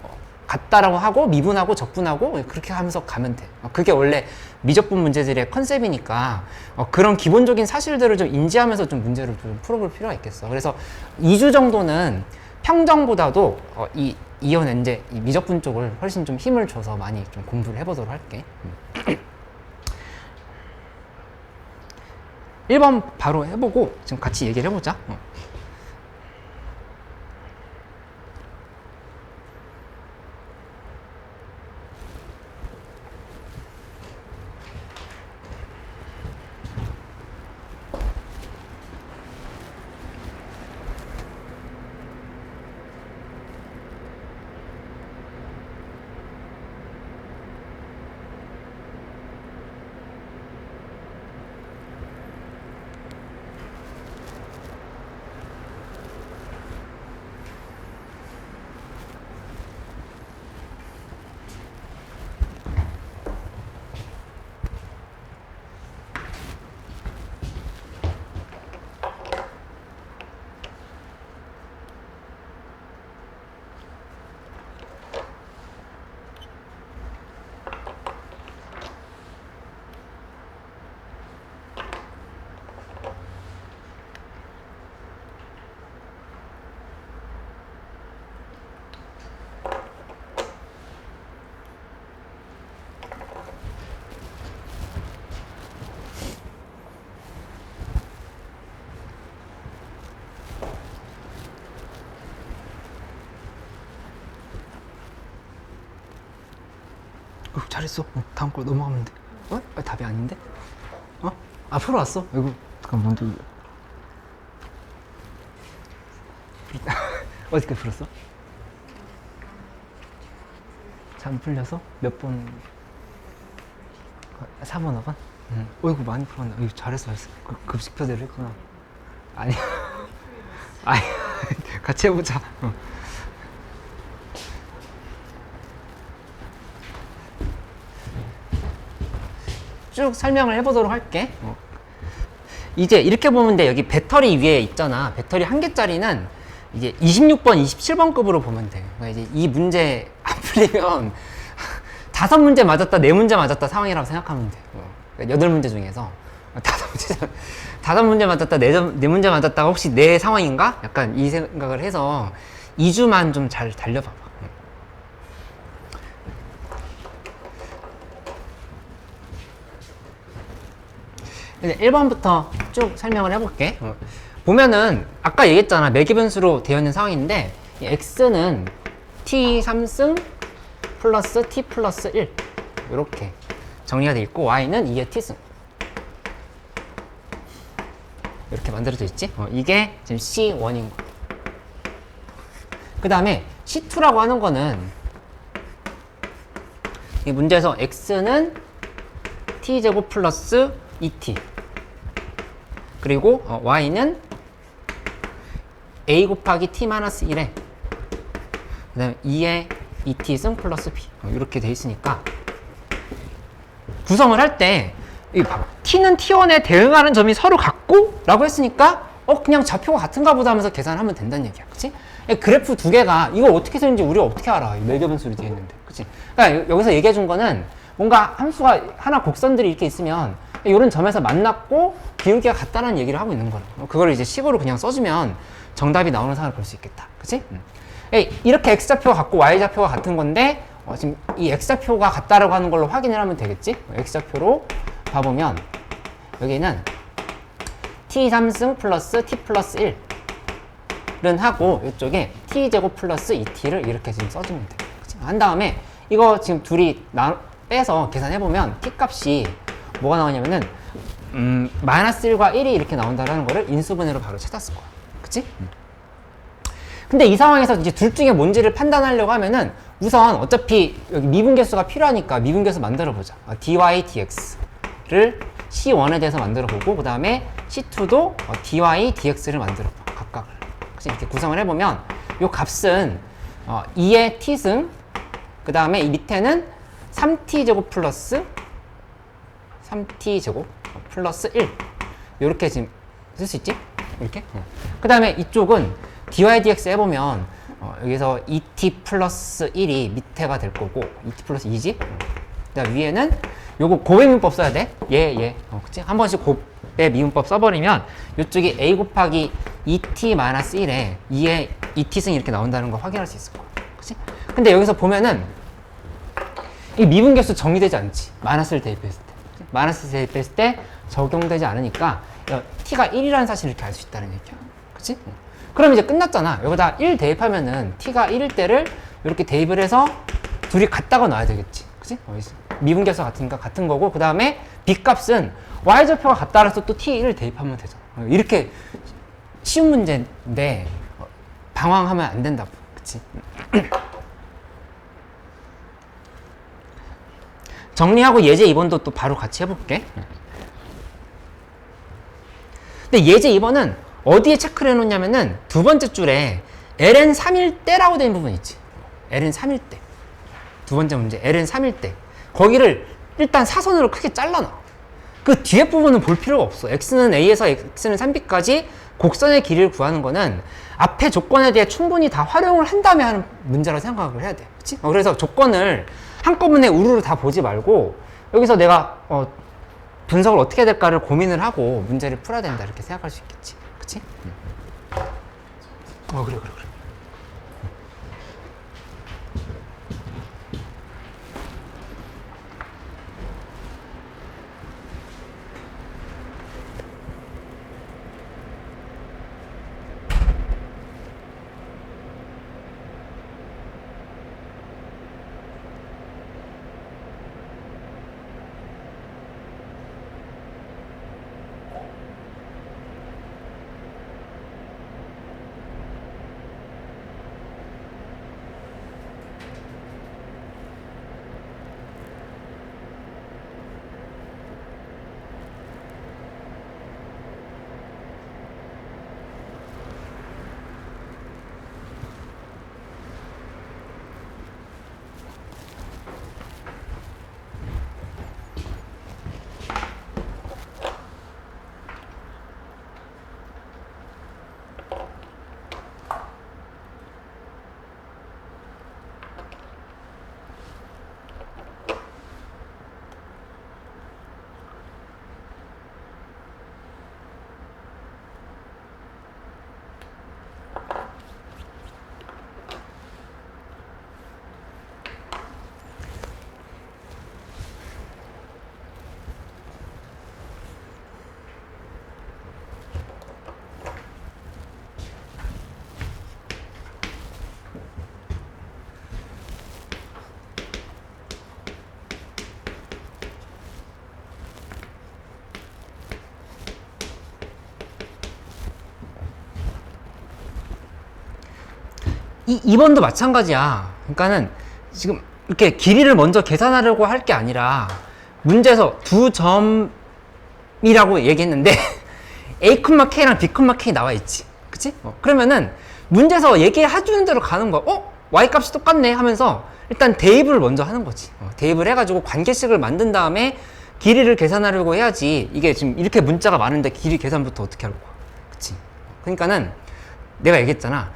같다라고 하고 미분하고 적분하고 그렇게 하면서 가면 돼. 그게 원래 미적분 문제들의 컨셉이니까 그런 기본적인 사실들을 좀 인지하면서 좀 문제를 좀 풀어볼 필요가 있겠어. 그래서 2주 정도는 평정보다도 이 이온 엔제 이 미적분 쪽을 훨씬 좀 힘을 줘서 많이 좀 공부를 해보도록 할게. 1번 바로 해보고 지금 같이 얘기를 해보자. 잘했어. 다음 거 넘어가면 돼. 답이 아닌데? 앞으로 왔어? 이거 잠깐 먼저 어떻게 풀었어? 잘 풀려서? 몇 번? 4번, 5번? 이거 많이 풀었네. 이거 잘했어. 급식표대로 했구나. 아니 아니 같이 해보자. 쭉 설명을 해보도록 할게. 이제 이렇게 보면 돼. 여기 배터리 위에 있잖아. 배터리 한 개짜리는 이제 26번, 27번급으로 보면 돼. 그러니까 이제 이 문제 안 풀리면 5문제 맞았다, 4문제 맞았다 상황이라고 생각하면 돼. 그러니까 8문제 중에서 5문제 맞았다, 4문제 맞았다가 혹시 내 상황인가? 약간 이 생각을 해서 2주만 좀 잘 달려봐봐. 이제 1번부터 쭉 설명을 해볼게. 보면은 아까 얘기했잖아. 매기분수로 되어 있는 상황인데 이 x는 t 3승 플러스 t 플러스 1 이렇게 정리가 돼 있고 y는 2의 t승 이렇게 만들어져 있지. 이게 지금 C1인 거. 그 다음에 C2라고 하는 거는 이 문제에서 x는 t제곱 플러스 2t 그리고 y는 a 곱하기 t 마이너스 1에 그 다음에 2의 2t승 플러스 b 이렇게 돼 있으니까 구성을 할 때 t는 t1에 대응하는 점이 서로 같고 라고 했으니까 그냥 좌표가 같은가 보다 하면서 계산하면 된다는 얘기야. 그치? 그래프 두 개가 이걸 어떻게 쓰는지 우리가 어떻게 알아? 매개분수로 되어 있는데. 그치? 그러니까 여기서 얘기해 준 거는 뭔가 함수가 하나 곡선들이 이렇게 있으면 이런 점에서 만났고 기울기가 같다는 얘기를 하고 있는 거야. 그걸 이제 식으로 그냥 써주면 정답이 나오는 상황을 볼 수 있겠다. 그치? 이렇게 x좌표가 같고 y좌표가 같은 건데 지금 이 x좌표가 같다라고 하는 걸로 확인을 하면 되겠지? x좌표로 봐보면 여기는 t 3승 플러스 t 플러스 1은 하고 이쪽에 t제곱 플러스 2t를 이렇게 지금 써주면 돼. 그치? 한 다음에 이거 지금 둘이 빼서 계산해보면 t 값이 뭐가 나오냐면은 마이너스 1과 1이 이렇게 나온다는 거를 인수분해로 바로 찾았을 거야. 그치? 근데 이 상황에서 이제 둘 중에 뭔지를 판단하려고 하면은 우선 어차피 여기 미분계수가 필요하니까 미분계수 만들어 보자. dy, dx를 C1에 대해서 만들어 보고 그 다음에 C2도 dy, dx를 만들어 봐. 각각을. 그치? 이렇게 구성을 해보면 요 값은 2의 t승 그 다음에 이 밑에는 3t제곱 플러스 3t제곱 플러스 1 이렇게 지금 쓸 수 있지? 이렇게? 그 다음에 이쪽은 dy dx 해보면 여기서 2t 플러스 1이 밑에가 될 거고 2t 플러스 2지? 그 다음 위에는 요거 곱의 미분법 써야 돼. 그치? 한 번씩 곱의 미분법 써버리면 이쪽이 a 곱하기 2t 마이너스 1에 2의 2t승이 이렇게 나온다는 거 확인할 수 있을 거야. 그치? 근데 여기서 보면은 이 미분계수 정의되지 않지. 마이너스를 대입했을 때. 마이너스 대입했을 때 적용되지 않으니까 t가 1이라는 사실을 이렇게 알 수 있다는 얘기야. 그치? 그럼 이제 끝났잖아. 여기다 1 대입하면은 t가 1일 때를 이렇게 대입을 해서 둘이 같다고 놔야 되겠지. 그치? 미분계수 같으니까 같은 거고 그 다음에 b 값은 y좌표가 같다 그래서 또 t1을 대입하면 되잖아. 이렇게 쉬운 문제인데 방황하면 안 된다고. 그치? 정리하고 예제 2번도 또 바로 같이 해볼게. 근데 예제 2번은 어디에 체크를 해놓냐면은 두 번째 줄에 ln 3일 때라고 되어 있는 부분 있지. ln 3일 때. 두 번째 문제 ln 3일 때. 거기를 일단 사선으로 크게 잘라놔. 그 뒤에 부분은 볼 필요가 없어. x는 a에서 x는 3b까지 곡선의 길이를 구하는 거는 앞에 조건에 대해 충분히 다 활용을 한 다음에 하는 문제라고 생각을 해야 돼. 그치? 그래서 조건을 한꺼번에 우르르 다 보지 말고 여기서 내가 분석을 어떻게 해야 될까를 고민을 하고 문제를 풀어야 된다 이렇게 생각할 수 있겠지. 그치? 그래. 2번도 마찬가지야. 그러니까는 지금 이렇게 길이를 먼저 계산하려고 할 게 아니라 문제에서 두 점이라고 얘기했는데 A, K랑 B, K 나와 있지. 그치? 그러면은 문제에서 얘기해주는 대로 가는 거야. Y 값이 똑같네 하면서 일단 대입을 먼저 하는 거지. 대입을 해가지고 관계식을 만든 다음에 길이를 계산하려고 해야지. 이게 지금 이렇게 문자가 많은데 길이 계산부터 어떻게 할 거야. 그치? 그러니까는 내가 얘기했잖아.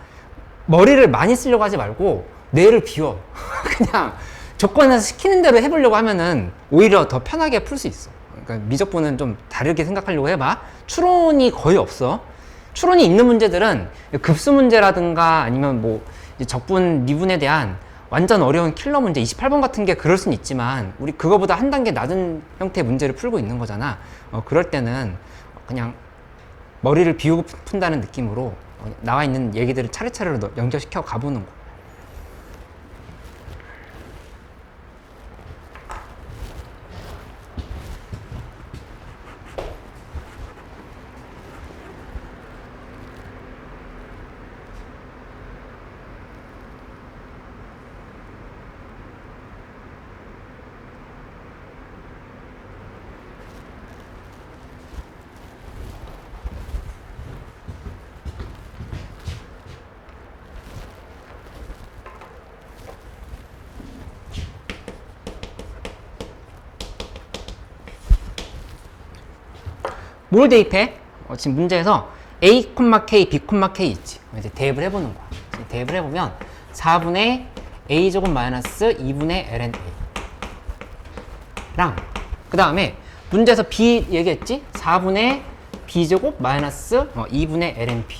머리를 많이 쓰려고 하지 말고 뇌를 비워. 그냥 조건에서 시키는 대로 해보려고 하면은 오히려 더 편하게 풀 수 있어. 그러니까 미적분은 좀 다르게 생각하려고 해봐. 추론이 거의 없어. 추론이 있는 문제들은 급수 문제라든가 아니면 뭐 적분 미분에 대한 완전 어려운 킬러 문제 28번 같은 게 그럴 수는 있지만 우리 그거보다 한 단계 낮은 형태의 문제를 풀고 있는 거잖아. 그럴 때는 그냥 머리를 비우고 푼다는 느낌으로 나와 있는 얘기들을 차례차례로 연결시켜 가보는 거. 뭘 대입해? 지금 문제에서 A, K, B, K 있지. 이제 대입을 해보는 거야. 이제 대입을 해보면 4분의 A제곱 마이너스 2분의 ln A랑 그 다음에 문제에서 B 얘기했지? 4분의 B제곱 마이너스 2분의 ln B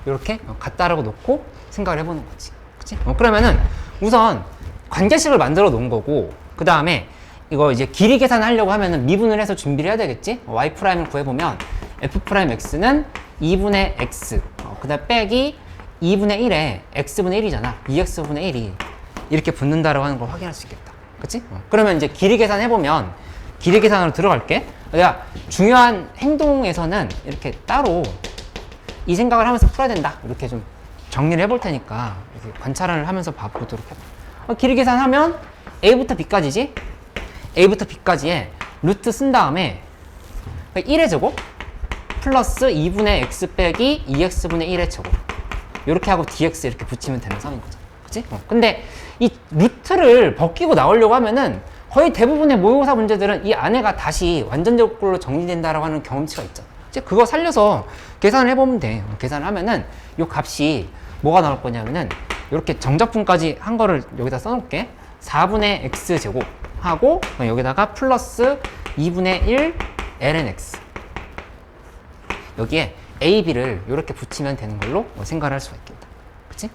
이렇게 같다라고 놓고 생각을 해보는 거지. 그치? 그러면은 우선 관계식을 만들어 놓은 거고 그 다음에 이거 이제 길이 계산하려고 하면은 미분을 해서 준비를 해야 되겠지? y''을 구해보면 f'x는 2분의 x 그 다음 빼기 2분의 1에 x분의 1이잖아. 2x분의 1이 이렇게 붙는다라고 하는 걸 확인할 수 있겠다. 그치? 그러면 이제 길이 계산해보면 길이 계산으로 들어갈게. 내가 중요한 행동에서는 이렇게 따로 이 생각을 하면서 풀어야 된다. 이렇게 좀 정리를 해볼 테니까 이렇게 관찰을 하면서 봐보도록 해봐. 길이 계산하면 a부터 b까지지? a부터 b까지에 루트 쓴 다음에 1의 제곱 플러스 2분의 x 빼기 2x분의 1의 제곱 이렇게 하고 dx 이렇게 붙이면 되는 셈인 거죠. 그치? 근데 이 루트를 벗기고 나오려고 하면은 거의 대부분의 모의고사 문제들은 이 안에가 다시 완전제곱글로 정리된다라고 하는 경험치가 있잖아. 그거 살려서 계산을 해보면 돼. 계산을 하면은 이 값이 뭐가 나올 거냐면은 이렇게 정적분까지 한 거를 여기다 써놓을게. 4분의 x제곱 하고 여기다가 플러스 2분의 1 ln x 여기에 a, b를 이렇게 붙이면 되는 걸로 생각을 할 수가 있겠다. 그치?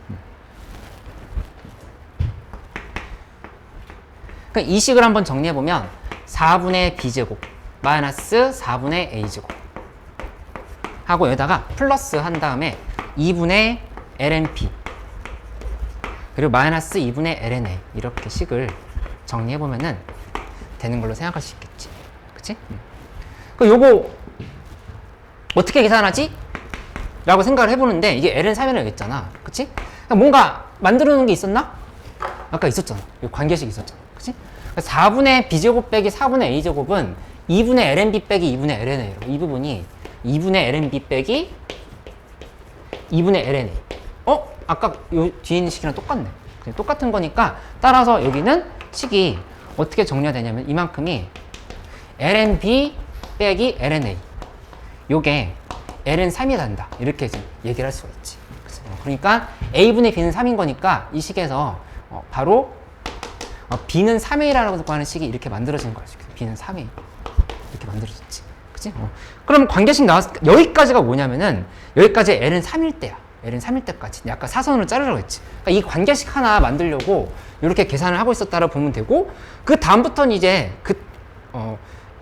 그러니까 이 식을 한번 정리해보면 4분의 b제곱 마이너스 4분의 a제곱 하고 여기다가 플러스 한 다음에 2분의 ln p 그리고 마이너스 2분의 ln a 이렇게 식을 정리해보면은 되는 걸로 생각할 수 있겠지. 그치? 그 요거 어떻게 계산하지? 라고 생각을 해보는데 이게 ln 3이라고 했잖아. 그치? 뭔가 만들어 놓은 게 있었나? 아까 있었잖아. 이 관계식 있었잖아. 그치? 4분의 b제곱 빼기 4분의 a제곱은 2분의 ln b 빼기 2분의 ln a로 이 부분이 2분의 ln b 빼기 2분의 ln a 아까 요 뒤에 있는 식이랑 똑같네. 똑같은 거니까 따라서 여기는 식이 어떻게 정리가 되냐면 이만큼이 ln b 빼기 ln a 요게 ln 3이 된다 이렇게 얘기를 할 수가 있지. 그러니까 a분의 b는 3인 거니까 이 식에서 바로 b는 3의 1이라고 하는 식이 이렇게 만들어지는 거야. b는 3의 1 이렇게 만들어졌지. 그치? 그럼 관계식 나왔을 때 여기까지가 뭐냐면은 여기까지 ln 3일 때야. ln 3일 때까지 약간 사선으로 자르려고 했지. 그러니까 이 관계식 하나 만들려고 이렇게 계산을 하고 있었다라고 보면 되고 그 다음부터는 이제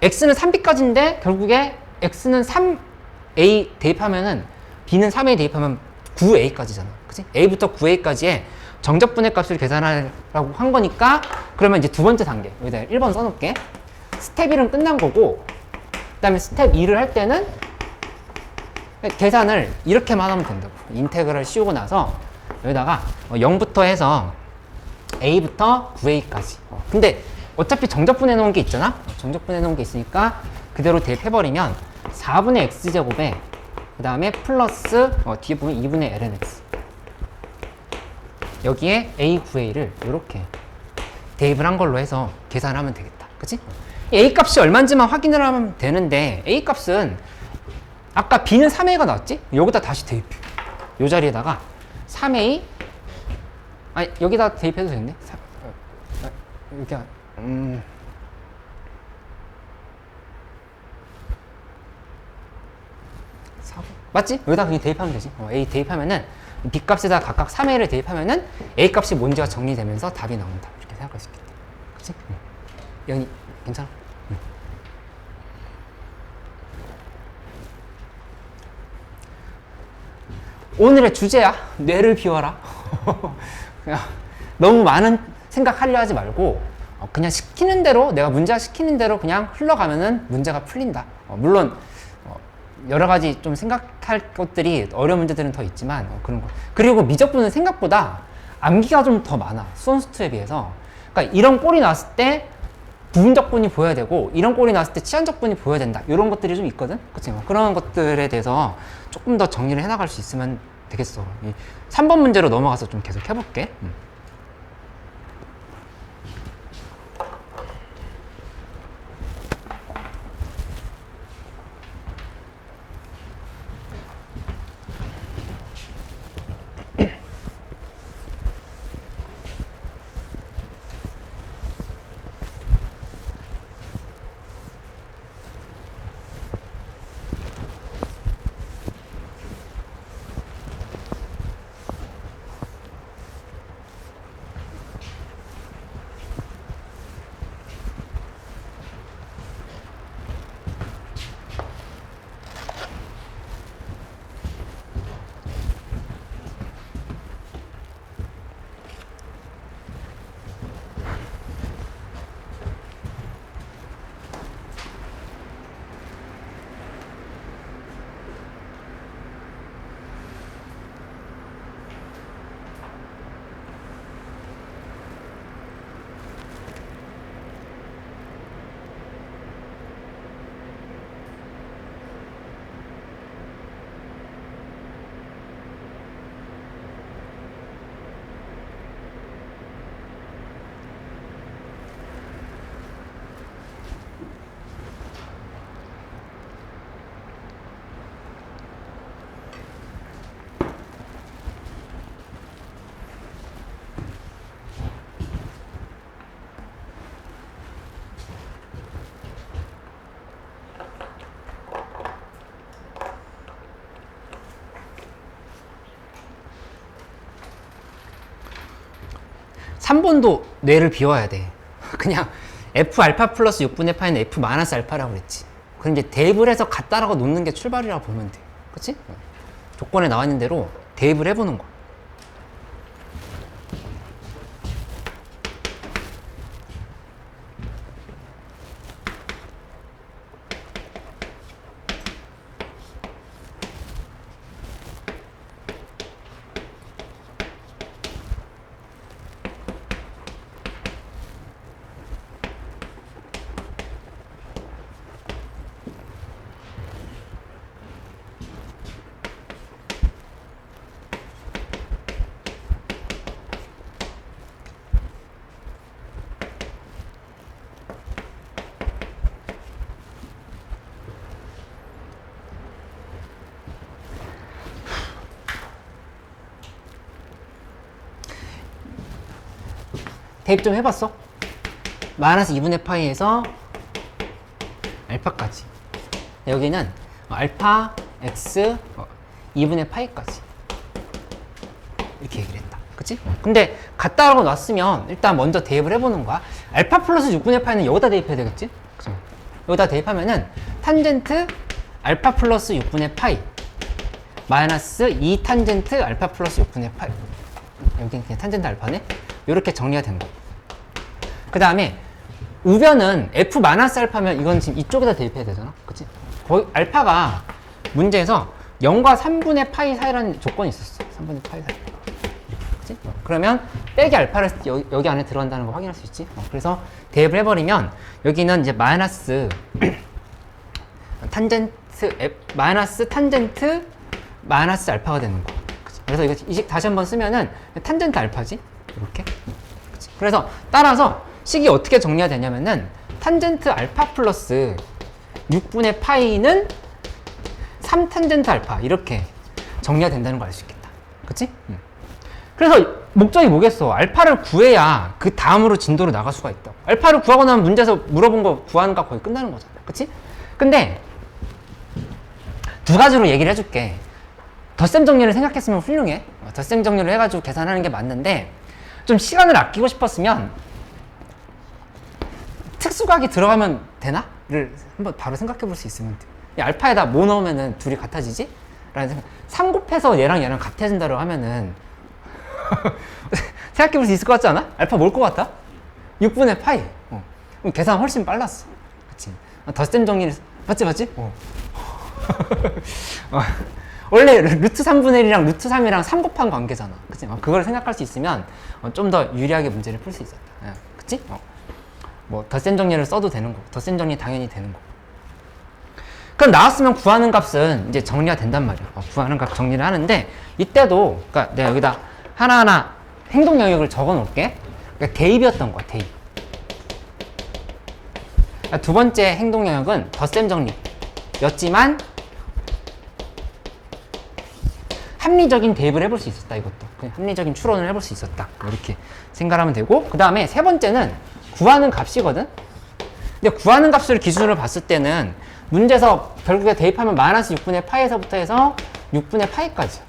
x는 3b까지인데 결국에 x는 3a 대입하면은 b는 3a 대입하면 9a까지잖아. 그치? a부터 9a까지의 정적분의 값을 계산하라고 한 거니까 그러면 이제 두 번째 단계 여기다 1번 써놓을게. 스텝 1은 끝난 거고 그 다음에 스텝 2를 할 때는 계산을 이렇게만 하면 된다고. 인테그럴 씌우고 나서 여기다가 0부터 해서 a부터 9a까지. 근데 어차피 정적분해 놓은 게 있잖아. 정적분해 놓은 게 있으니까 그대로 대입해버리면 4분의 x제곱에 그 다음에 플러스 뒤에 보면 2분의 ln x, 여기에 a 9a를 이렇게 대입을 한 걸로 해서 계산하면 되겠다. 그치? a 값이 얼마인지만 확인을 하면 되는데, a 값은 아까 b는 3a가 나왔지? 여기다 다시 대입해. 이 자리에다가 3a, 아니 여기다 대입해도 되겠네. 이렇게 4, 맞지? 여기다 그냥 대입하면 되지. a 대입하면은 b 값에다 각각 3a를 대입하면은 a 값이 뭔지가 정리되면서 답이 나온다. 이렇게 생각할 수 있겠다. 그치? 연이 괜찮아? 오늘의 주제야. 뇌를 비워라. 그냥 너무 많은 생각하려 하지 말고 그냥 시키는 대로, 내가 문제가 시키는 대로 그냥 흘러가면은 문제가 풀린다. 물론 여러 가지 좀 생각할 것들이 어려운 문제들은 더 있지만 그런 거. 그리고 미적분은 생각보다 암기가 좀 더 많아. 수원수투에 비해서. 그러니까 이런 꼴이 나왔을 때 부분적분이 보여야 되고, 이런 꼴이 나왔을 때 치환적분이 보여야 된다. 이런 것들이 좀 있거든. 그치? 그런 것들에 대해서 조금 더 정리를 해나갈 수 있으면 되겠어. 3번 문제로 넘어가서 좀 계속 해볼게. 3번도 뇌를 비워야 돼. 그냥 f 알파 플러스 6분의 파이는 f 마이너스 알파라고 그랬지. 그럼 이제 대입을 해서 같다라고 놓는 게 출발이라고 보면 돼. 그치? 조건에 나와 있는 대로 대입을 해보는 거야. 대입 좀 해봤어? 마이너스 2분의 파이에서 알파까지. 여기는 알파 x 2분의 파이까지 이렇게 얘기를 했다. 그치? 근데 같다라고 놨으면 일단 먼저 대입을 해보는 거야. 알파 플러스 6분의 파이는 여기다 대입해야 되겠지? 그치? 여기다 대입하면은 탄젠트 알파 플러스 6분의 파이 마이너스 2 탄젠트 알파 플러스 6분의 파이, 여기는 그냥 탄젠트 알파네? 이렇게 정리가 된 거야. 그 다음에 우변은 f 마이너스 알파면 이건 지금 이쪽에다 대입해야 되잖아. 그치? 거의 알파가 문제에서 0과 3분의 파이 사이라는 조건이 있었어. 3분의 파이 사이. 그치? 그러면 빼기 알파를 여기 안에 들어간다는 거 확인할 수 있지. 그래서 대입을 해버리면 여기는 이제 마이너스 탄젠트 마이너스 알파가 되는 거. 그치? 그래서 이거 이식 다시 한번 쓰면은 탄젠트 알파지. 이렇게. 그치? 그래서 따라서 식이 어떻게 정리가 되냐면은 탄젠트 알파 플러스 6분의 파이는 3탄젠트 알파 이렇게 정리가 된다는 걸 알 수 있겠다. 그치? 그래서 목적이 뭐겠어? 알파를 구해야 그 다음으로 진도로 나갈 수가 있다. 알파를 구하고 나면 문제에서 물어본 거 구하는 거 거의 끝나는 거잖아. 그치? 근데 두 가지로 얘기를 해줄게. 덧셈 정리를 생각했으면 훌륭해. 덧셈 정리를 해가지고 계산하는 게 맞는데 좀 시간을 아끼고 싶었으면 특수각이 들어가면 되나? 를 한번 바로 생각해 볼 수 있으면 돼. 야, 알파에다 뭐 넣으면은 둘이 같아지지? 라는 생각. 3 곱해서 얘랑 같아진다고 하면은 생각해 볼 수 있을 것 같지 않아? 알파 뭘 것 같아? 6분의 파이. 그럼 계산 훨씬 빨랐어. 그치? 덧셈 정리를, 맞지? 원래 루트 3분의 1이랑 루트 3이랑 3 곱한 관계잖아. 그치? 그걸 생각할 수 있으면 좀 더 유리하게 문제를 풀 수 있었다. 그치? 뭐 덧셈 정리를 써도 되는 거고, 덧셈 정리 당연히 되는 거고. 그럼 나왔으면 구하는 값은 이제 정리가 된단 말이야. 구하는 값 정리를 하는데 이때도 그러니까 내가 여기다 하나하나 행동 영역을 적어 놓을게. 그러니까 대입이었던 거야, 대입. 그러니까 두 번째 행동 영역은 덧셈 정리였지만 합리적인 대입을 해볼 수 있었다, 이것도. 그냥 합리적인 추론을 해볼 수 있었다. 이렇게 생각하면 되고, 그 다음에 세 번째는 구하는 값이거든? 근데 구하는 값을 기준으로 봤을 때는 문제에서 결국에 대입하면 마이너스 6분의 파이에서부터 해서 6분의 파이까지.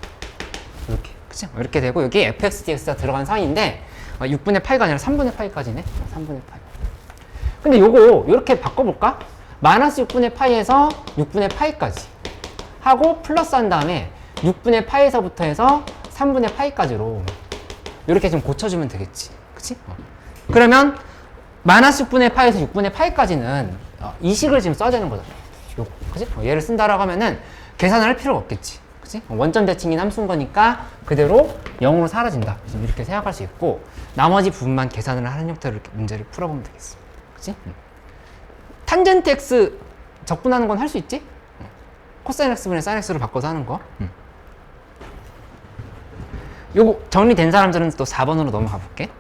이렇게. 그치? 이렇게 되고, 여기 fx, dx가 들어간 상인데, 6분의 파이가 아니라 3분의 파이까지네? 3분의 파이. 근데 요거, 요렇게 바꿔볼까? 마이너스 6분의 파이에서 6분의 파이까지. 하고, 플러스 한 다음에 6분의 파이에서부터 해서 3분의 파이까지로. 요렇게 좀 고쳐주면 되겠지. 그치? 그러면, 마이너스 6분의 파이에서 6분의 파이까지는 이 식을 지금 써야 되는 거잖아. 요거. 그치? 얘를 쓴다라고 하면은 계산을 할 필요가 없겠지. 그치? 원점 대칭인 함수인 거니까 그대로 0으로 사라진다. 이렇게 생각할 수 있고, 나머지 부분만 계산을 하는 형태로 이렇게 문제를 풀어보면 되겠어. 그치? 탄젠트 x 적분하는 건 할 수 있지? 코사인 x분의 사인 x로 바꿔서 하는 거. 요거 정리된 사람들은 또 4번으로 넘어가 볼게.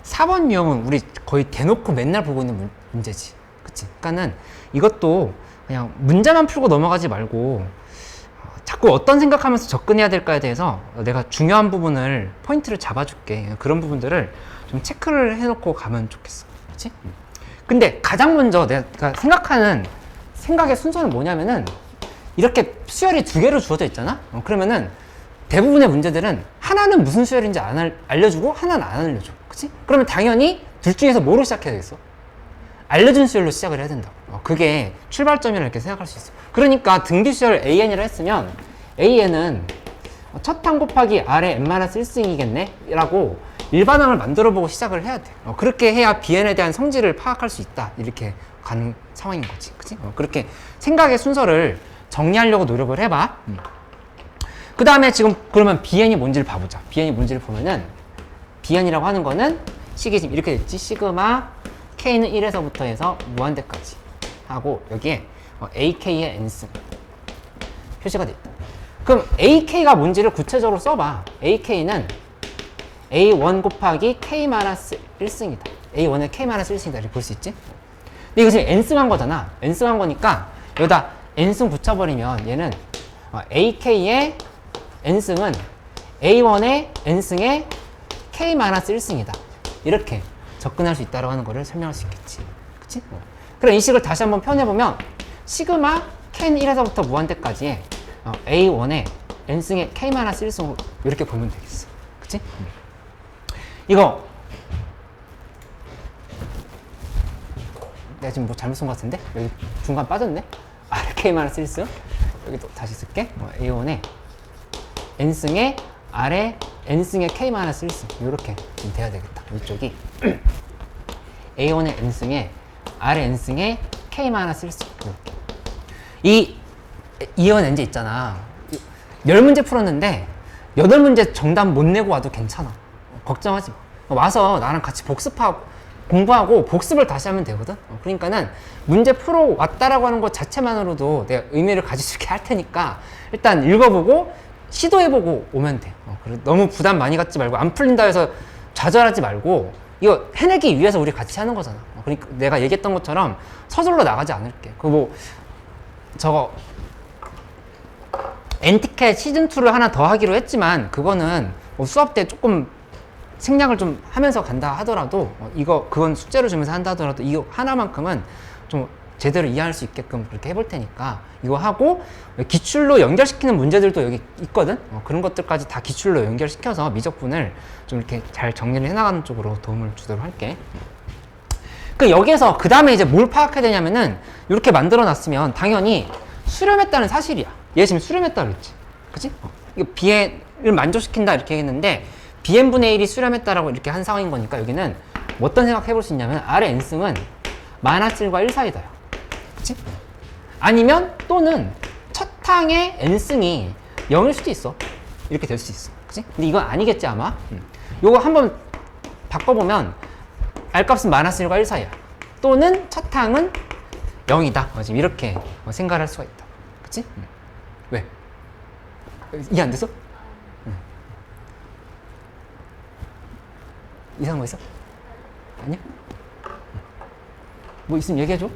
사 번 유형은 우리 거의 대놓고 맨날 보고 있는 문제지. 그치? 그러니까는 이것도 그냥 문제만 풀고 넘어가지 말고 자꾸 어떤 생각하면서 접근해야 될까에 대해서 내가 중요한 부분을 포인트를 잡아줄게. 그런 부분들을 좀 체크를 해놓고 가면 좋겠어. 그치? 근데 가장 먼저 내가 생각하는 생각의 순서는 뭐냐면은 이렇게 수열이 두 개로 주어져 있잖아. 그러면은 대부분의 문제들은 하나는 무슨 수열인지 알려주고 하나는 안 알려줘. 그치? 그러면 당연히 둘 중에서 뭐로 시작해야 되겠어? 알려준 수열로 시작을 해야 된다고. 그게 출발점이라 이렇게 생각할 수 있어. 그러니까 등비 수열 AN이라 했으면 AN은 첫 항 곱하기 R의 n-1승이겠네? 라고 일반항을 만들어 보고 시작을 해야 돼. 그렇게 해야 BN에 대한 성질을 파악할 수 있다. 이렇게 가는 상황인 거지. 그치? 그렇게 생각의 순서를 정리하려고 노력을 해봐. 그 다음에 지금 그러면 BN이 뭔지를 봐보자. BN이 뭔지를 보면은 BN이라고 하는 거는 식이 지금 이렇게 됐지. 시그마 K는 1에서부터 해서 무한대까지 하고 여기에 AK의 N승 표시가 돼 있다. 그럼 AK가 뭔지를 구체적으로 써봐. AK는 A1 곱하기 K-1승이다. A1의 K-1승이다. 이렇게 볼 수 있지? 근데 이거 지금 N승 한 거잖아. N승 한 거니까 여기다 N승 붙여버리면 얘는 AK의 N승은 A1의 N승의 K-1승이다. 이렇게 접근할 수 있다고 하는 거를 설명할 수 있겠지. 그치? 그럼 이 식을 다시 한번 펴내보면 시그마 K는 1에서부터 무한대까지의 A1의 N승의 K-1승으로 이렇게 보면 되겠어. 그치? 이거 내가 지금 뭐 잘못 쓴 것 같은데? 여기 중간 빠졌네? K-1승 여기도 다시 쓸게. A1의 N승의 아래 N승의 K-1승 이렇게 지금 돼야 되겠다. 이쪽이 A1의 N승의 아래 N승의 K-1승 이렇게. 이 이온 N제 있잖아. 10문제 풀었는데 8문제 정답 못 내고 와도 괜찮아. 걱정하지 마. 와서 나랑 같이 복습하고 공부하고 복습을 다시 하면 되거든. 그러니까는 문제 풀어 왔다라고 하는 것 자체만으로도 내가 의미를 가질 수 있게 할 테니까 일단 읽어보고 시도해보고 오면 돼. 너무 부담 많이 갖지 말고 안 풀린다 해서 좌절하지 말고 이거 해내기 위해서 우리 같이 하는 거잖아. 그러니까 내가 얘기했던 것처럼 서둘러 나가지 않을게. 그 뭐 저거 엔티켓 시즌2를 하나 더 하기로 했지만 그거는 뭐 수업 때 조금 생략을 좀 하면서 간다 하더라도 그건 숙제로 주면서 한다 하더라도 이거 하나만큼은 좀 제대로 이해할 수 있게끔 그렇게 해볼 테니까 이거 하고 기출로 연결시키는 문제들도 여기 있거든. 그런 것들까지 다 기출로 연결시켜서 미적분을 좀 이렇게 잘 정리를 해나가는 쪽으로 도움을 주도록 할게. 그 여기에서 그 다음에 이제 뭘 파악해야 되냐면은 이렇게 만들어 놨으면 당연히 수렴했다는 사실이야. 얘 지금 수렴했다 그랬지. 그치? 이거 BN을 만족시킨다 이렇게 했는데 BN분의 1이 수렴했다라고 이렇게 한 상황인 거니까 여기는 뭐 어떤 생각 해볼 수 있냐면 R의 N승은 -1과 1 사이다요. 그치? 아니면 또는 첫 항의 N승이 0일 수도 있어. 이렇게 될 수 있어. 그치? 근데 이건 아니겠지 아마. 요거 한번 바꿔보면 R값은 -1과 1 사이야. 또는 첫 항은 0이다. 지금 이렇게 생각할 수가 있다. 그치? 왜? 이해 안 됐어? 이상한 거 있어? 아니야? 뭐 있으면 얘기해줘.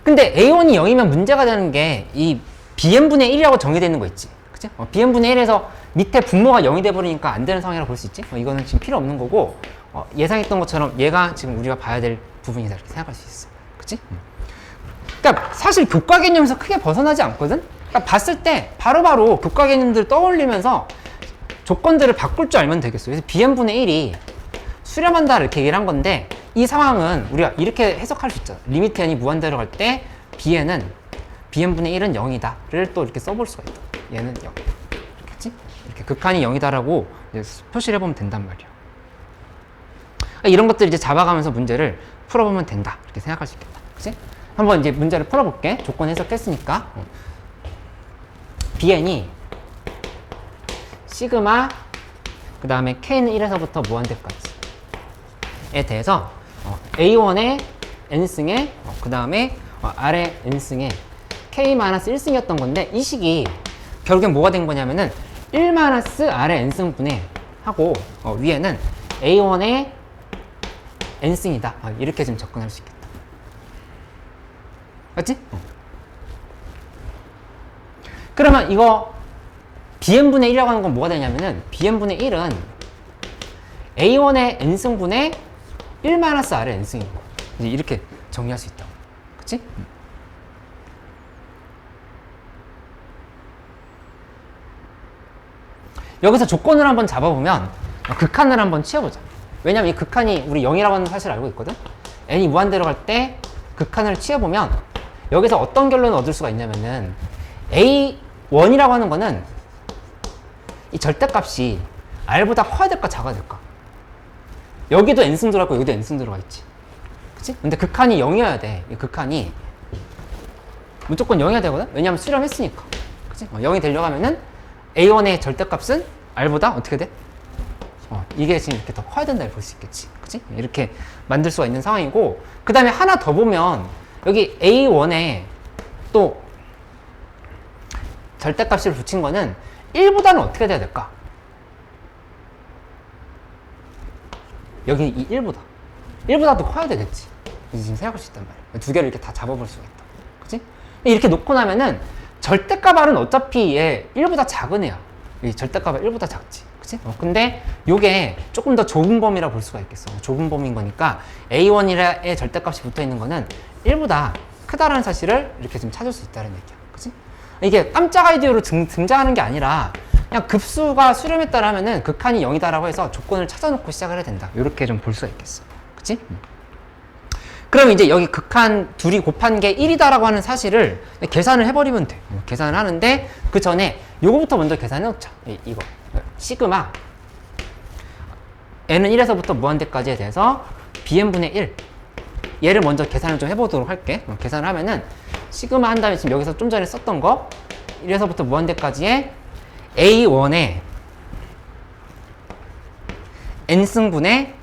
근데 A1이 0이면 문제가 되는 게 이 BN분의 1이라고 정의되어 있는 거 있지. 그치? BN분의 1에서 밑에 분모가 0이 돼버리니까 안 되는 상황이라고 볼 수 있지. 이거는 지금 필요 없는 거고 예상했던 것처럼 얘가 지금 우리가 봐야 될 부분이다 이렇게 생각할 수 있어. 그치? 그러니까 사실 교과 개념에서 크게 벗어나지 않거든? 그러니까 봤을 때 바로바로 교과 개념들 떠올리면서 조건들을 바꿀 줄 알면 되겠어. 그래서 BN분의 1이 수렴한다 이렇게 얘기를 한 건데 이 상황은 우리가 이렇게 해석할 수 있잖아. 리미트 n이 무한대로 갈 때 BN분의 1은 0이다를 또 이렇게 써볼 수가 있다. 얘는 0. 이렇게지? 이렇게 극한이 0이다라고 표시를 해보면 된단 말이야. 그러니까 이런 것들 이제 잡아가면서 문제를 풀어보면 된다. 이렇게 생각할 수 있겠다. 그치? 한번 이제 문제를 풀어볼게. 조건 해석했으니까. BN이 시그마 그 다음에 K는 1에서부터 무한대까지에 대해서 A1의 N승에 그 다음에 R의 N승에 K-1승이었던 건데 이 식이 결국엔 뭐가 된 거냐면은 1-R의 N승분의 하고 위에는 A1의 N승이다. 이렇게 지금 접근할 수 있겠다. 맞지? 그러면 이거 BN분의 1이라고 하는 건 뭐가 되냐면은 BN분의 1은 A1의 N승분의 1-R의 N승인 거. 이제 이렇게 정리할 수 있다고. 그치? 여기서 조건을 한번 잡아보면 극한을 한번 치워보자. 왜냐면 이 극한이 우리 0이라고 하는 사실을 알고 있거든. n이 무한대로 갈 때 극한을 치워보면 여기서 어떤 결론을 얻을 수가 있냐면은 a1이라고 하는 거는 이 절대값이 r보다 커야 될까 작아야 될까? 여기도 n승 들어가 있고 여기도 n승 들어가 있지. 그치? 근데 극한이 0이어야 돼. 이 극한이 무조건 0이어야 되거든? 왜냐면 수렴했으니까. 그치? 0이 되려고 하면은 a1의 절대값은 r보다 어떻게 돼? 이게 지금 이렇게 더 커야 된다 볼 수 있겠지. 그치? 이렇게 만들 수가 있는 상황이고, 그 다음에 하나 더 보면 여기 a1에 또 절대값을 붙인 거는 1보다는 어떻게 돼야 될까? 여기 이 1보다 더 커야 되겠지. 지금 생각할 수 있단 말이야. 두 개를 이렇게 다 잡아볼 수가 있다. 그치? 이렇게 놓고 나면은 절대값 R은 어차피 얘 1보다 작은 애야. 이 절대값 R 1보다 작지. 그치? 근데 요게 조금 더 좁은 범위라 볼 수가 있겠어. 좁은 범위인 거니까 A1의 절대값이 붙어 있는 거는 1보다 크다라는 사실을 이렇게 좀 찾을 수 있다는 얘기야. 그치? 이게 깜짝 아이디어로 등장하는 게 아니라 그냥 급수가 수렴했다라면은 극한이 0이다라고 해서 조건을 찾아놓고 시작을 해야 된다. 이렇게 좀 볼 수가 있겠어. 그치? 그럼 이제 여기 극한 둘이 곱한 게 1이다라고 하는 사실을 계산을 해버리면 돼. 계산을 하는데 그 전에 요거부터 먼저 계산해 놓자. 이거. 시그마 n은 1에서부터 무한대까지에 대해서 bn분의 1 얘를 먼저 계산을 좀 해보도록 할게. 계산을 하면은 시그마 한 다음에 지금 여기서 좀 전에 썼던 거 1에서부터 무한대까지의 a1의 n승분의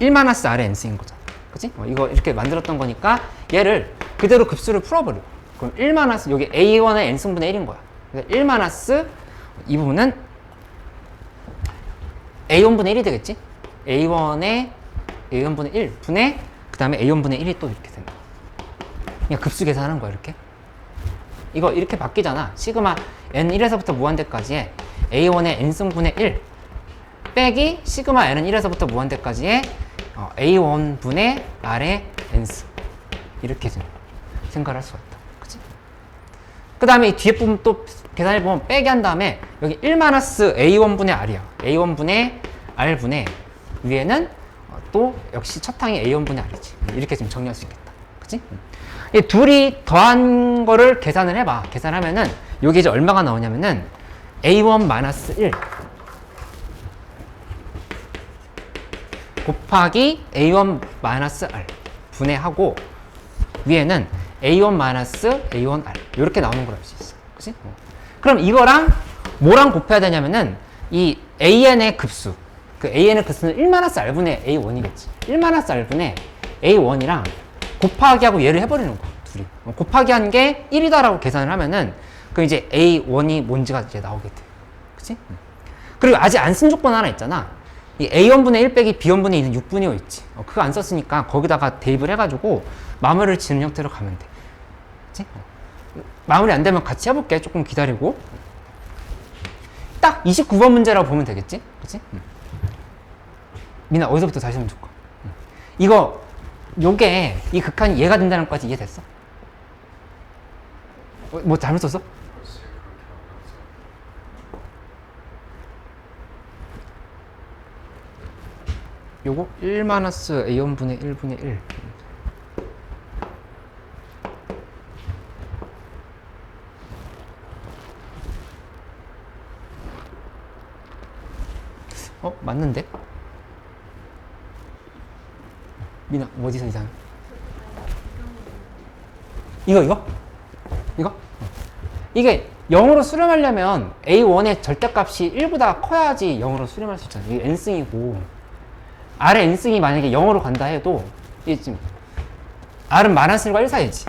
1-r의 n승인 거잖아. 그치? 이거 이렇게 만들었던 거니까 얘를 그대로 급수를 풀어버려. 그럼 1-, 여기 a1의 n승분의 1인 거야. 그래서 1- 이 부분은 a1분의 1이 되겠지? a1의 a1분의 1 분의 그 다음에 a1분의 1이 또 이렇게 되는 거야. 그냥 급수 계산하는 거야, 이렇게. 이거 이렇게 바뀌잖아. 시그마 n 1에서부터 무한대까지의 a1의 n승분의 1 빼기 시그마 n은 1에서부터 무한대까지의 a1분의 r의 n승. 이렇게 생각을 할 수가 있다. 그치? 그 다음에 이 뒤에 부분 또 계산해보면 빼기 한 다음에 여기 1-a1분의 r이야. a1분의 r분의 위에는 또 역시 첫 항이 a1분의 r이지. 이렇게 지금 정리할 수 있겠다. 그치? 이 둘이 더한 거를 계산을 해봐. 계산하면은 여기 이제 얼마가 나오냐면은 a1-1 곱하기 a1-r 분해하고 위에는 a1-a1r 이렇게 나오는 걸 알 수 있어. 그치? 그럼 이거랑 뭐랑 곱해야 되냐면은 이 an의 급수 그 an의 급수는 1-r분의 a1이겠지. 1-r분의 a1이랑 곱하기 하고 얘를 해버리는 거야. 둘이 곱하기 한 게 1이다라고 계산을 하면은 그 이제 a1이 뭔지가 이제 나오게 돼. 그치? 그리고 아직 안 쓴 조건 하나 있잖아. 이 a1분의 1 빼기 b1분의 2는 6분의 5 있지. 그거 안 썼으니까 거기다가 대입을 해가지고 마무리를 지는 형태로 가면 돼. 그치? 마무리 안 되면 같이 해볼게. 조금 기다리고. 딱 29번 문제라고 보면 되겠지? 그치? 미나, 어디서부터 다시 한번 줄까? 이거, 요게, 이 극한이 얘가 된다는 것까지 이해됐어? 뭐 잘못 썼어? 요거 1-a1분의 1분의 1 맞는데? 미나 어디서 이상해? 이거? 이게 0으로 수렴하려면 a1의 절대값이 1보다 커야지 0으로 수렴할 수 있잖아. 이게 n승이고 r의 n승이 만약에 0으로 간다 해도 이게 지금 r은 -1과 1 사이지.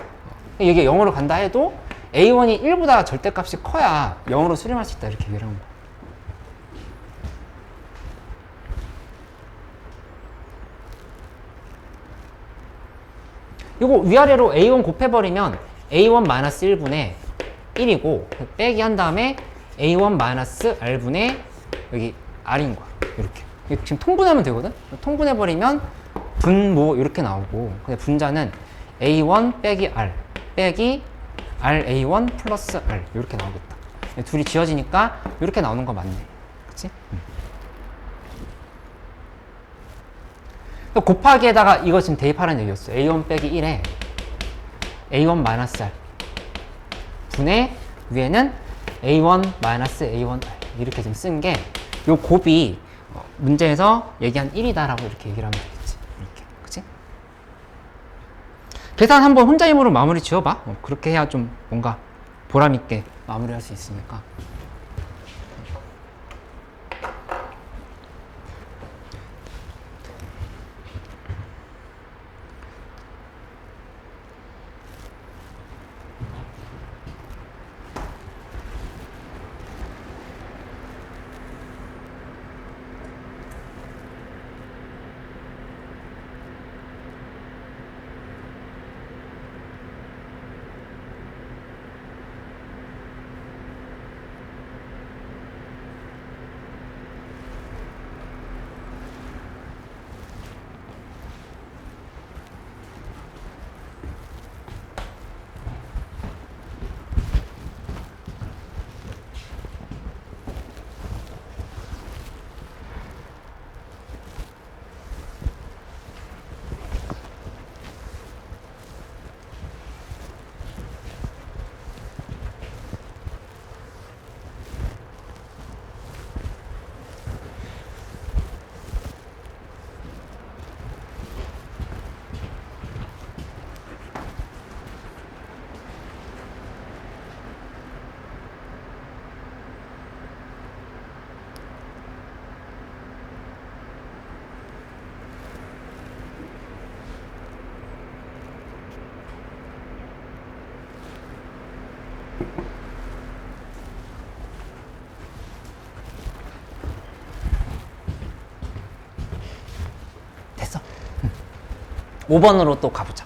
이게 0으로 간다 해도 a1이 1보다 절대값이 커야 0으로 수렴할 수 있다. 이렇게 얘기를 하는 거야. 이거 위아래로 a1 곱해버리면 a1-1분의 1이고 빼기 한 다음에 a1-r분의 여기 r인 거야. 이렇게 지금 통분하면 되거든. 통분해버리면 분모 이렇게 나오고 근데 분자는 A1 빼기 R 빼기 RA1 플러스 R 이렇게 나오겠다. 둘이 지워지니까 이렇게 나오는 거 맞네. 그치? 곱하기에다가 이거 지금 대입하라는 얘기였어. A1 빼기 1에 A1 마이너스 R 분의 위에는 A1 마이너스 A1 R 이렇게 지금 쓴 게 요 곱이 문제에서 얘기한 1이다라고 이렇게 얘기를 하면 되겠지. 이렇게. 그치? 계산 한번 혼자 힘으로 마무리 지어봐. 그렇게 해야 좀 뭔가 보람있게 마무리할 수 있으니까. 됐어. 5번으로 또 가보자.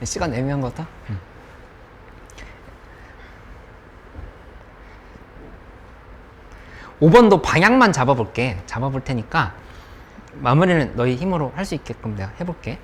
시간 애매한 것 같아? 5번도 방향만 잡아볼게. 잡아볼 테니까 마무리는 너희 힘으로 할 수 있게끔 내가 해볼게.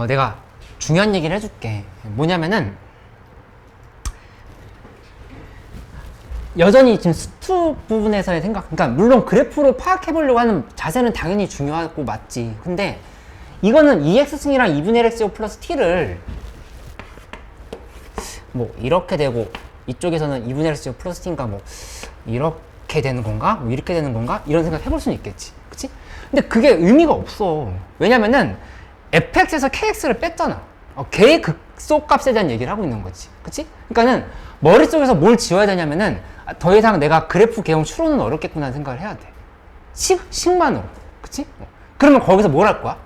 내가 중요한 얘기를 해줄게. 뭐냐면은 여전히 지금 수투 부분에서의 생각, 그러니까 물론 그래프를 파악해 보려고 하는 자세는 당연히 중요하고 맞지. 근데 이거는 2x승이랑 2분의 x제곱 플러스 t를 뭐 이렇게 되고 이쪽에서는 2분의 x제곱 플러스 t인가 뭐 이렇게 되는 건가? 뭐 이렇게 되는 건가? 이런 생각 해볼 수는 있겠지. 그치? 근데 그게 의미가 없어. 왜냐면은 fx에서 kx를 뺐잖아. 걔의 극소값에 대한 얘기를 하고 있는 거지. 그치? 그러니까는 머릿속에서 뭘 지워야 되냐면은 더 이상 내가 그래프 개형 추론은 어렵겠구나 생각을 해야 돼. 식만으로. 그치? 그러면 거기서 뭘 할 거야?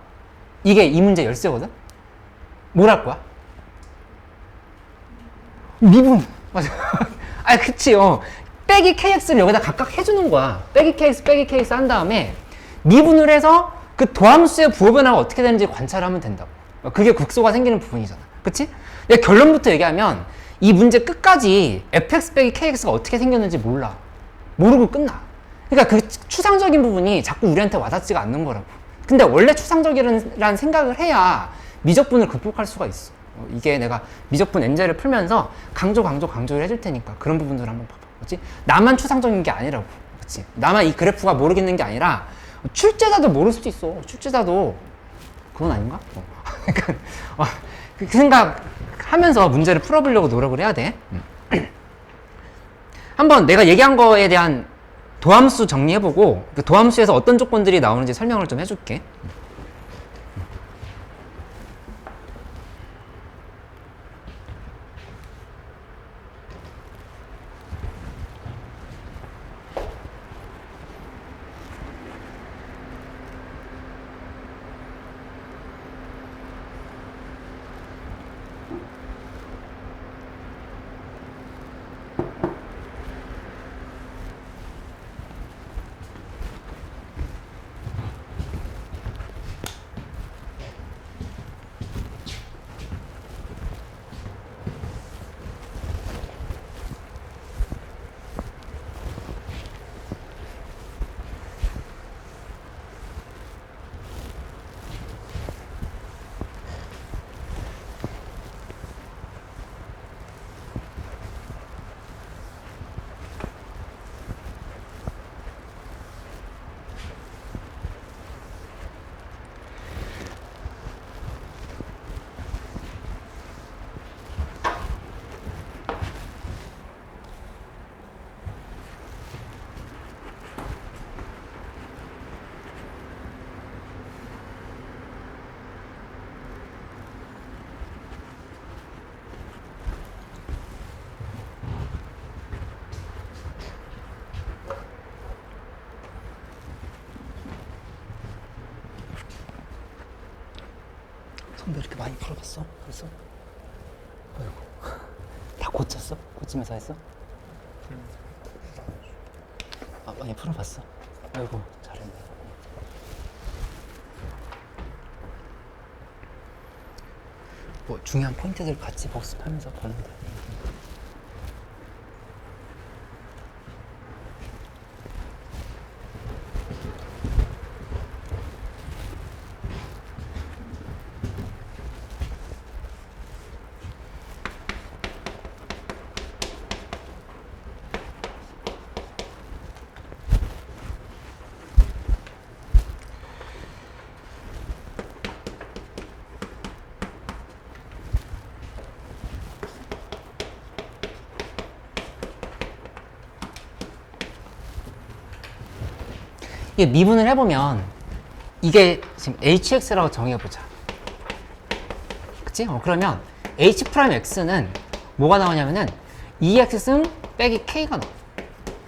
이게 이 문제 열쇠거든? 뭘 할 거야? 미분. 맞아. 아, 그치. 빼기 kx를 여기다 각각 해주는 거야. 빼기 kx 한 다음에 미분을 해서 그 도함수의 부호 변화가 어떻게 되는지 관찰하면 된다고. 그게 극소가 생기는 부분이잖아. 그치? 내가 결론부터 얘기하면 이 문제 끝까지 fx 빼기 kx가 어떻게 생겼는지 몰라. 모르고 끝나. 그러니까 그 추상적인 부분이 자꾸 우리한테 와닿지가 않는 거라고. 근데 원래 추상적이라는 생각을 해야 미적분을 극복할 수가 있어. 이게 내가 미적분 n제를 풀면서 강조를 해줄 테니까 그런 부분들을 한번 봐봐. 그치? 나만 추상적인 게 아니라고. 그치? 나만 이 그래프가 모르겠는 게 아니라 출제자도 모를 수도 있어. 출제자도 그건 아닌가? 그러니까 그 생각하면서 문제를 풀어보려고 노력을 해야 돼. 한번 내가 얘기한 거에 대한 도함수 정리해보고 그 도함수에서 어떤 조건들이 나오는지 설명을 좀 해줄게. 손 왜 이렇게 많이 풀어봤어? 벌써? 아이고. 다 고쳤어? 고치면서 했어? 아, 많이 풀어봤어? 아이고, 잘했네. 뭐 중요한 포인트들 같이 복습하면서 보는 거야. 이게 미분을 해보면 이게 지금 hx라고 정해보자. 그치? 그러면 h'x는 뭐가 나오냐면은 2x승 빼기 k가 나와.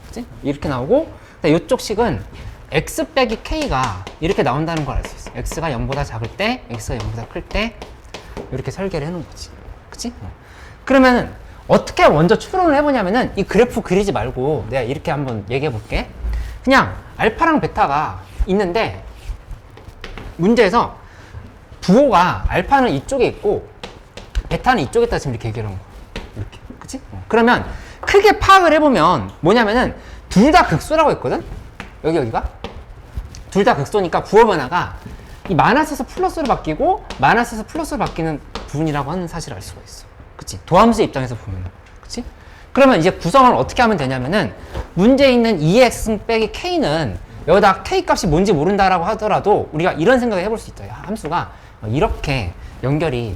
그치? 이렇게 나오고 이쪽 식은 x 빼기 k가 이렇게 나온다는 걸 알 수 있어. x가 0보다 작을 때, x가 0보다 클 때 이렇게 설계를 해놓은 거지. 그치? 그러면은 어떻게 먼저 추론을 해보냐면은 이 그래프 그리지 말고 내가 이렇게 한번 얘기해 볼게. 그냥 알파랑 베타가 있는데 문제에서 부호가 알파는 이쪽에 있고 베타는 이쪽에 있다 지금 이렇게 얘기를 한 거야. 이렇게. 그치? 그러면 크게 파악을 해보면 뭐냐면은 둘 다 극소라고 했거든? 여기가? 둘 다 극소니까 부호 변화가 이 마이너스에서 플러스로 바뀌고 마이너스에서 플러스로 바뀌는 부분이라고 하는 사실을 알 수가 있어. 그치? 도함수의 입장에서 보면. 그치? 그러면 이제 구성을 어떻게 하면 되냐면은 문제에 있는 2x 빼기 k는 여기다 k 값이 뭔지 모른다라고 하더라도 우리가 이런 생각을 해볼 수 있다. 함수가 이렇게 연결이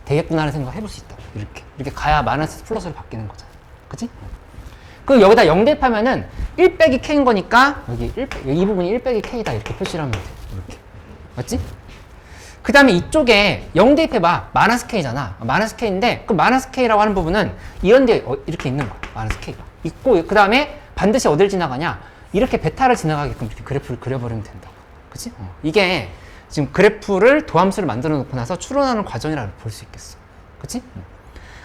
되겠구나 하는 생각을 해볼 수 있다. 이렇게 가야 마이너스 플러스로 바뀌는 거잖아. 그치? 그럼 여기다 0 대입하면은 1 빼기 k인 거니까 이 부분이 1 빼기 k다 이렇게 표시를 하면 돼. 이렇게. 맞지? 그 다음에 이쪽에 0 대입해봐. 마이너스 k잖아. 마이너스 k인데 그 마이너스 k라고 하는 부분은 이런 데 이렇게 있는 거야. 마이너스 k가. 있고 그 다음에 반드시 어딜 지나가냐? 이렇게 베타를 지나가게끔 이렇게 그래프를 그려버리면 된다고. 그치? 이게 지금 그래프를 도함수를 만들어 놓고 나서 추론하는 과정이라고 볼 수 있겠어. 그치?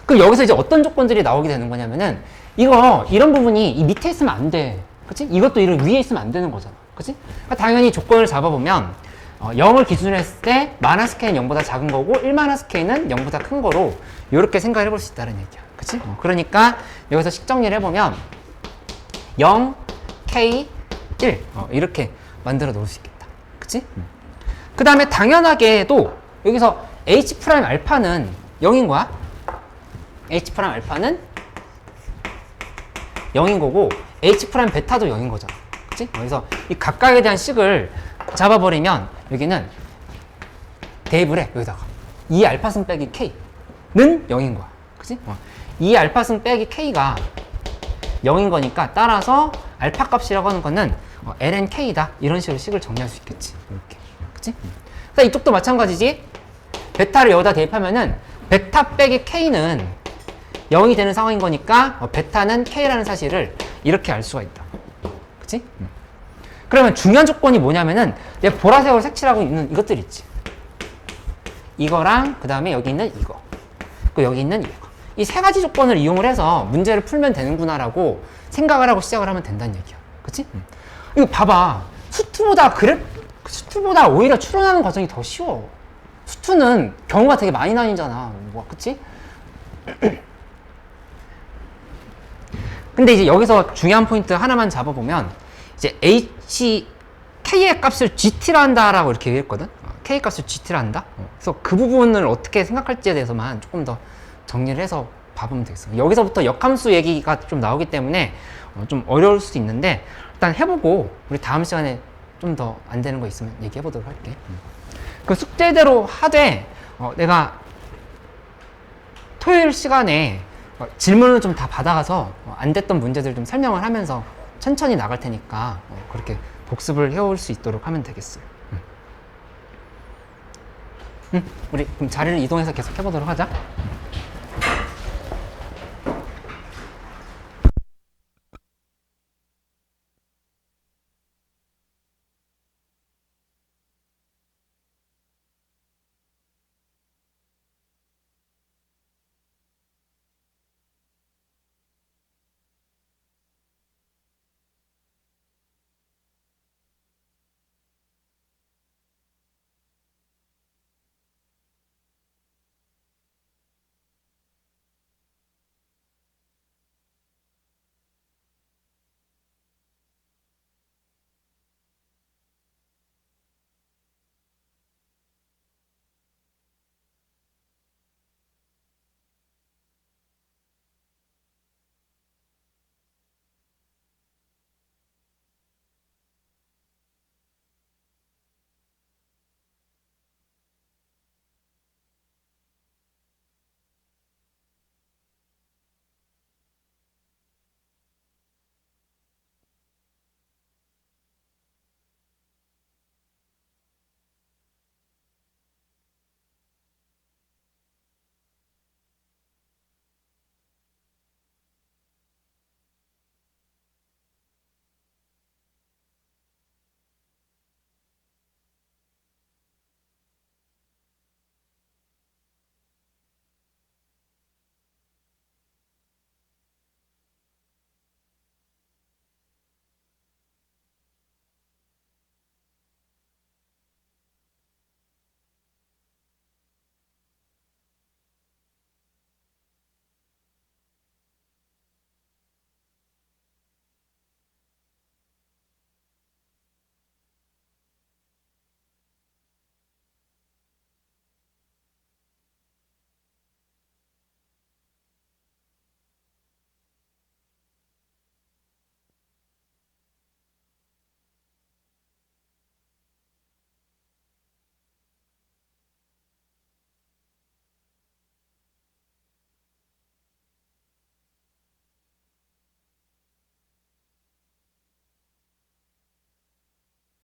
그럼 여기서 이제 어떤 조건들이 나오게 되는 거냐면은 이런 부분이 이 밑에 있으면 안 돼. 그치? 이것도 이런 위에 있으면 안 되는 거잖아. 그치? 그러니까 당연히 조건을 잡아보면 0을 기준으로 했을 때 마이너스 k는 0보다 작은 거고 1 마이너스 k는 0보다 큰 거로 이렇게 생각을 해볼 수 있다는 얘기야. 그치? 그러니까 여기서 식 정리를 해보면 0, k, 1 이렇게 만들어 놓을 수 있겠다. 그치? 그 다음에 당연하게도 여기서 h' 알파는 0인 거야. h' 알파는 0인 거고 h' 베타도 0인 거잖아. 그치? 그래서 이 각각에 대한 식을 잡아버리면 여기는 대입을 해. 여기다가 2알파승 빼기 k는 0인 거야. 그치? 2알파승 빼기 k가 0인 거니까 따라서 알파 값이라고 하는 거는 ln k다. 이런 식으로 식을 정리할 수 있겠지. 이렇게. 그치? 그래서 이쪽도 마찬가지지. 베타를 여기다 대입하면은 베타 빼기 k는 0이 되는 상황인 거니까 베타는 k라는 사실을 이렇게 알 수가 있다. 그치? 그러면 중요한 조건이 뭐냐면은 내 보라색으로 색칠하고 있는 이것들 있지. 이거랑 그 다음에 여기 있는 이거. 그리고 여기 있는 이거. 이 세 가지 조건을 이용을 해서 문제를 풀면 되는구나라고 생각을 하고 시작을 하면 된다는 얘기야. 그치? 이거 봐봐. 수투보다 오히려 추론하는 과정이 더 쉬워. 수투는 경우가 되게 많이 나뉘잖아. 그치? 근데 이제 여기서 중요한 포인트 하나만 잡아보면 이제 k의 값을 gt라 한다라고 이렇게 얘기했거든. k 값을 gt라 한다. 그래서 그 부분을 어떻게 생각할지에 대해서만 조금 더 정리를 해서 봐보면 되겠어. 여기서부터 역함수 얘기가 좀 나오기 때문에 좀 어려울 수도 있는데 일단 해보고 우리 다음 시간에 좀 더 안 되는 거 있으면 얘기해 보도록 할게. 그 숙제대로 하되 내가 토요일 시간에 질문을 좀 다 받아가서 안 됐던 문제들 좀 설명을 하면서 천천히 나갈 테니까 그렇게 복습을 해올 수 있도록 하면 되겠어요. 우리 그럼 자리를 이동해서 계속 해보도록 하자.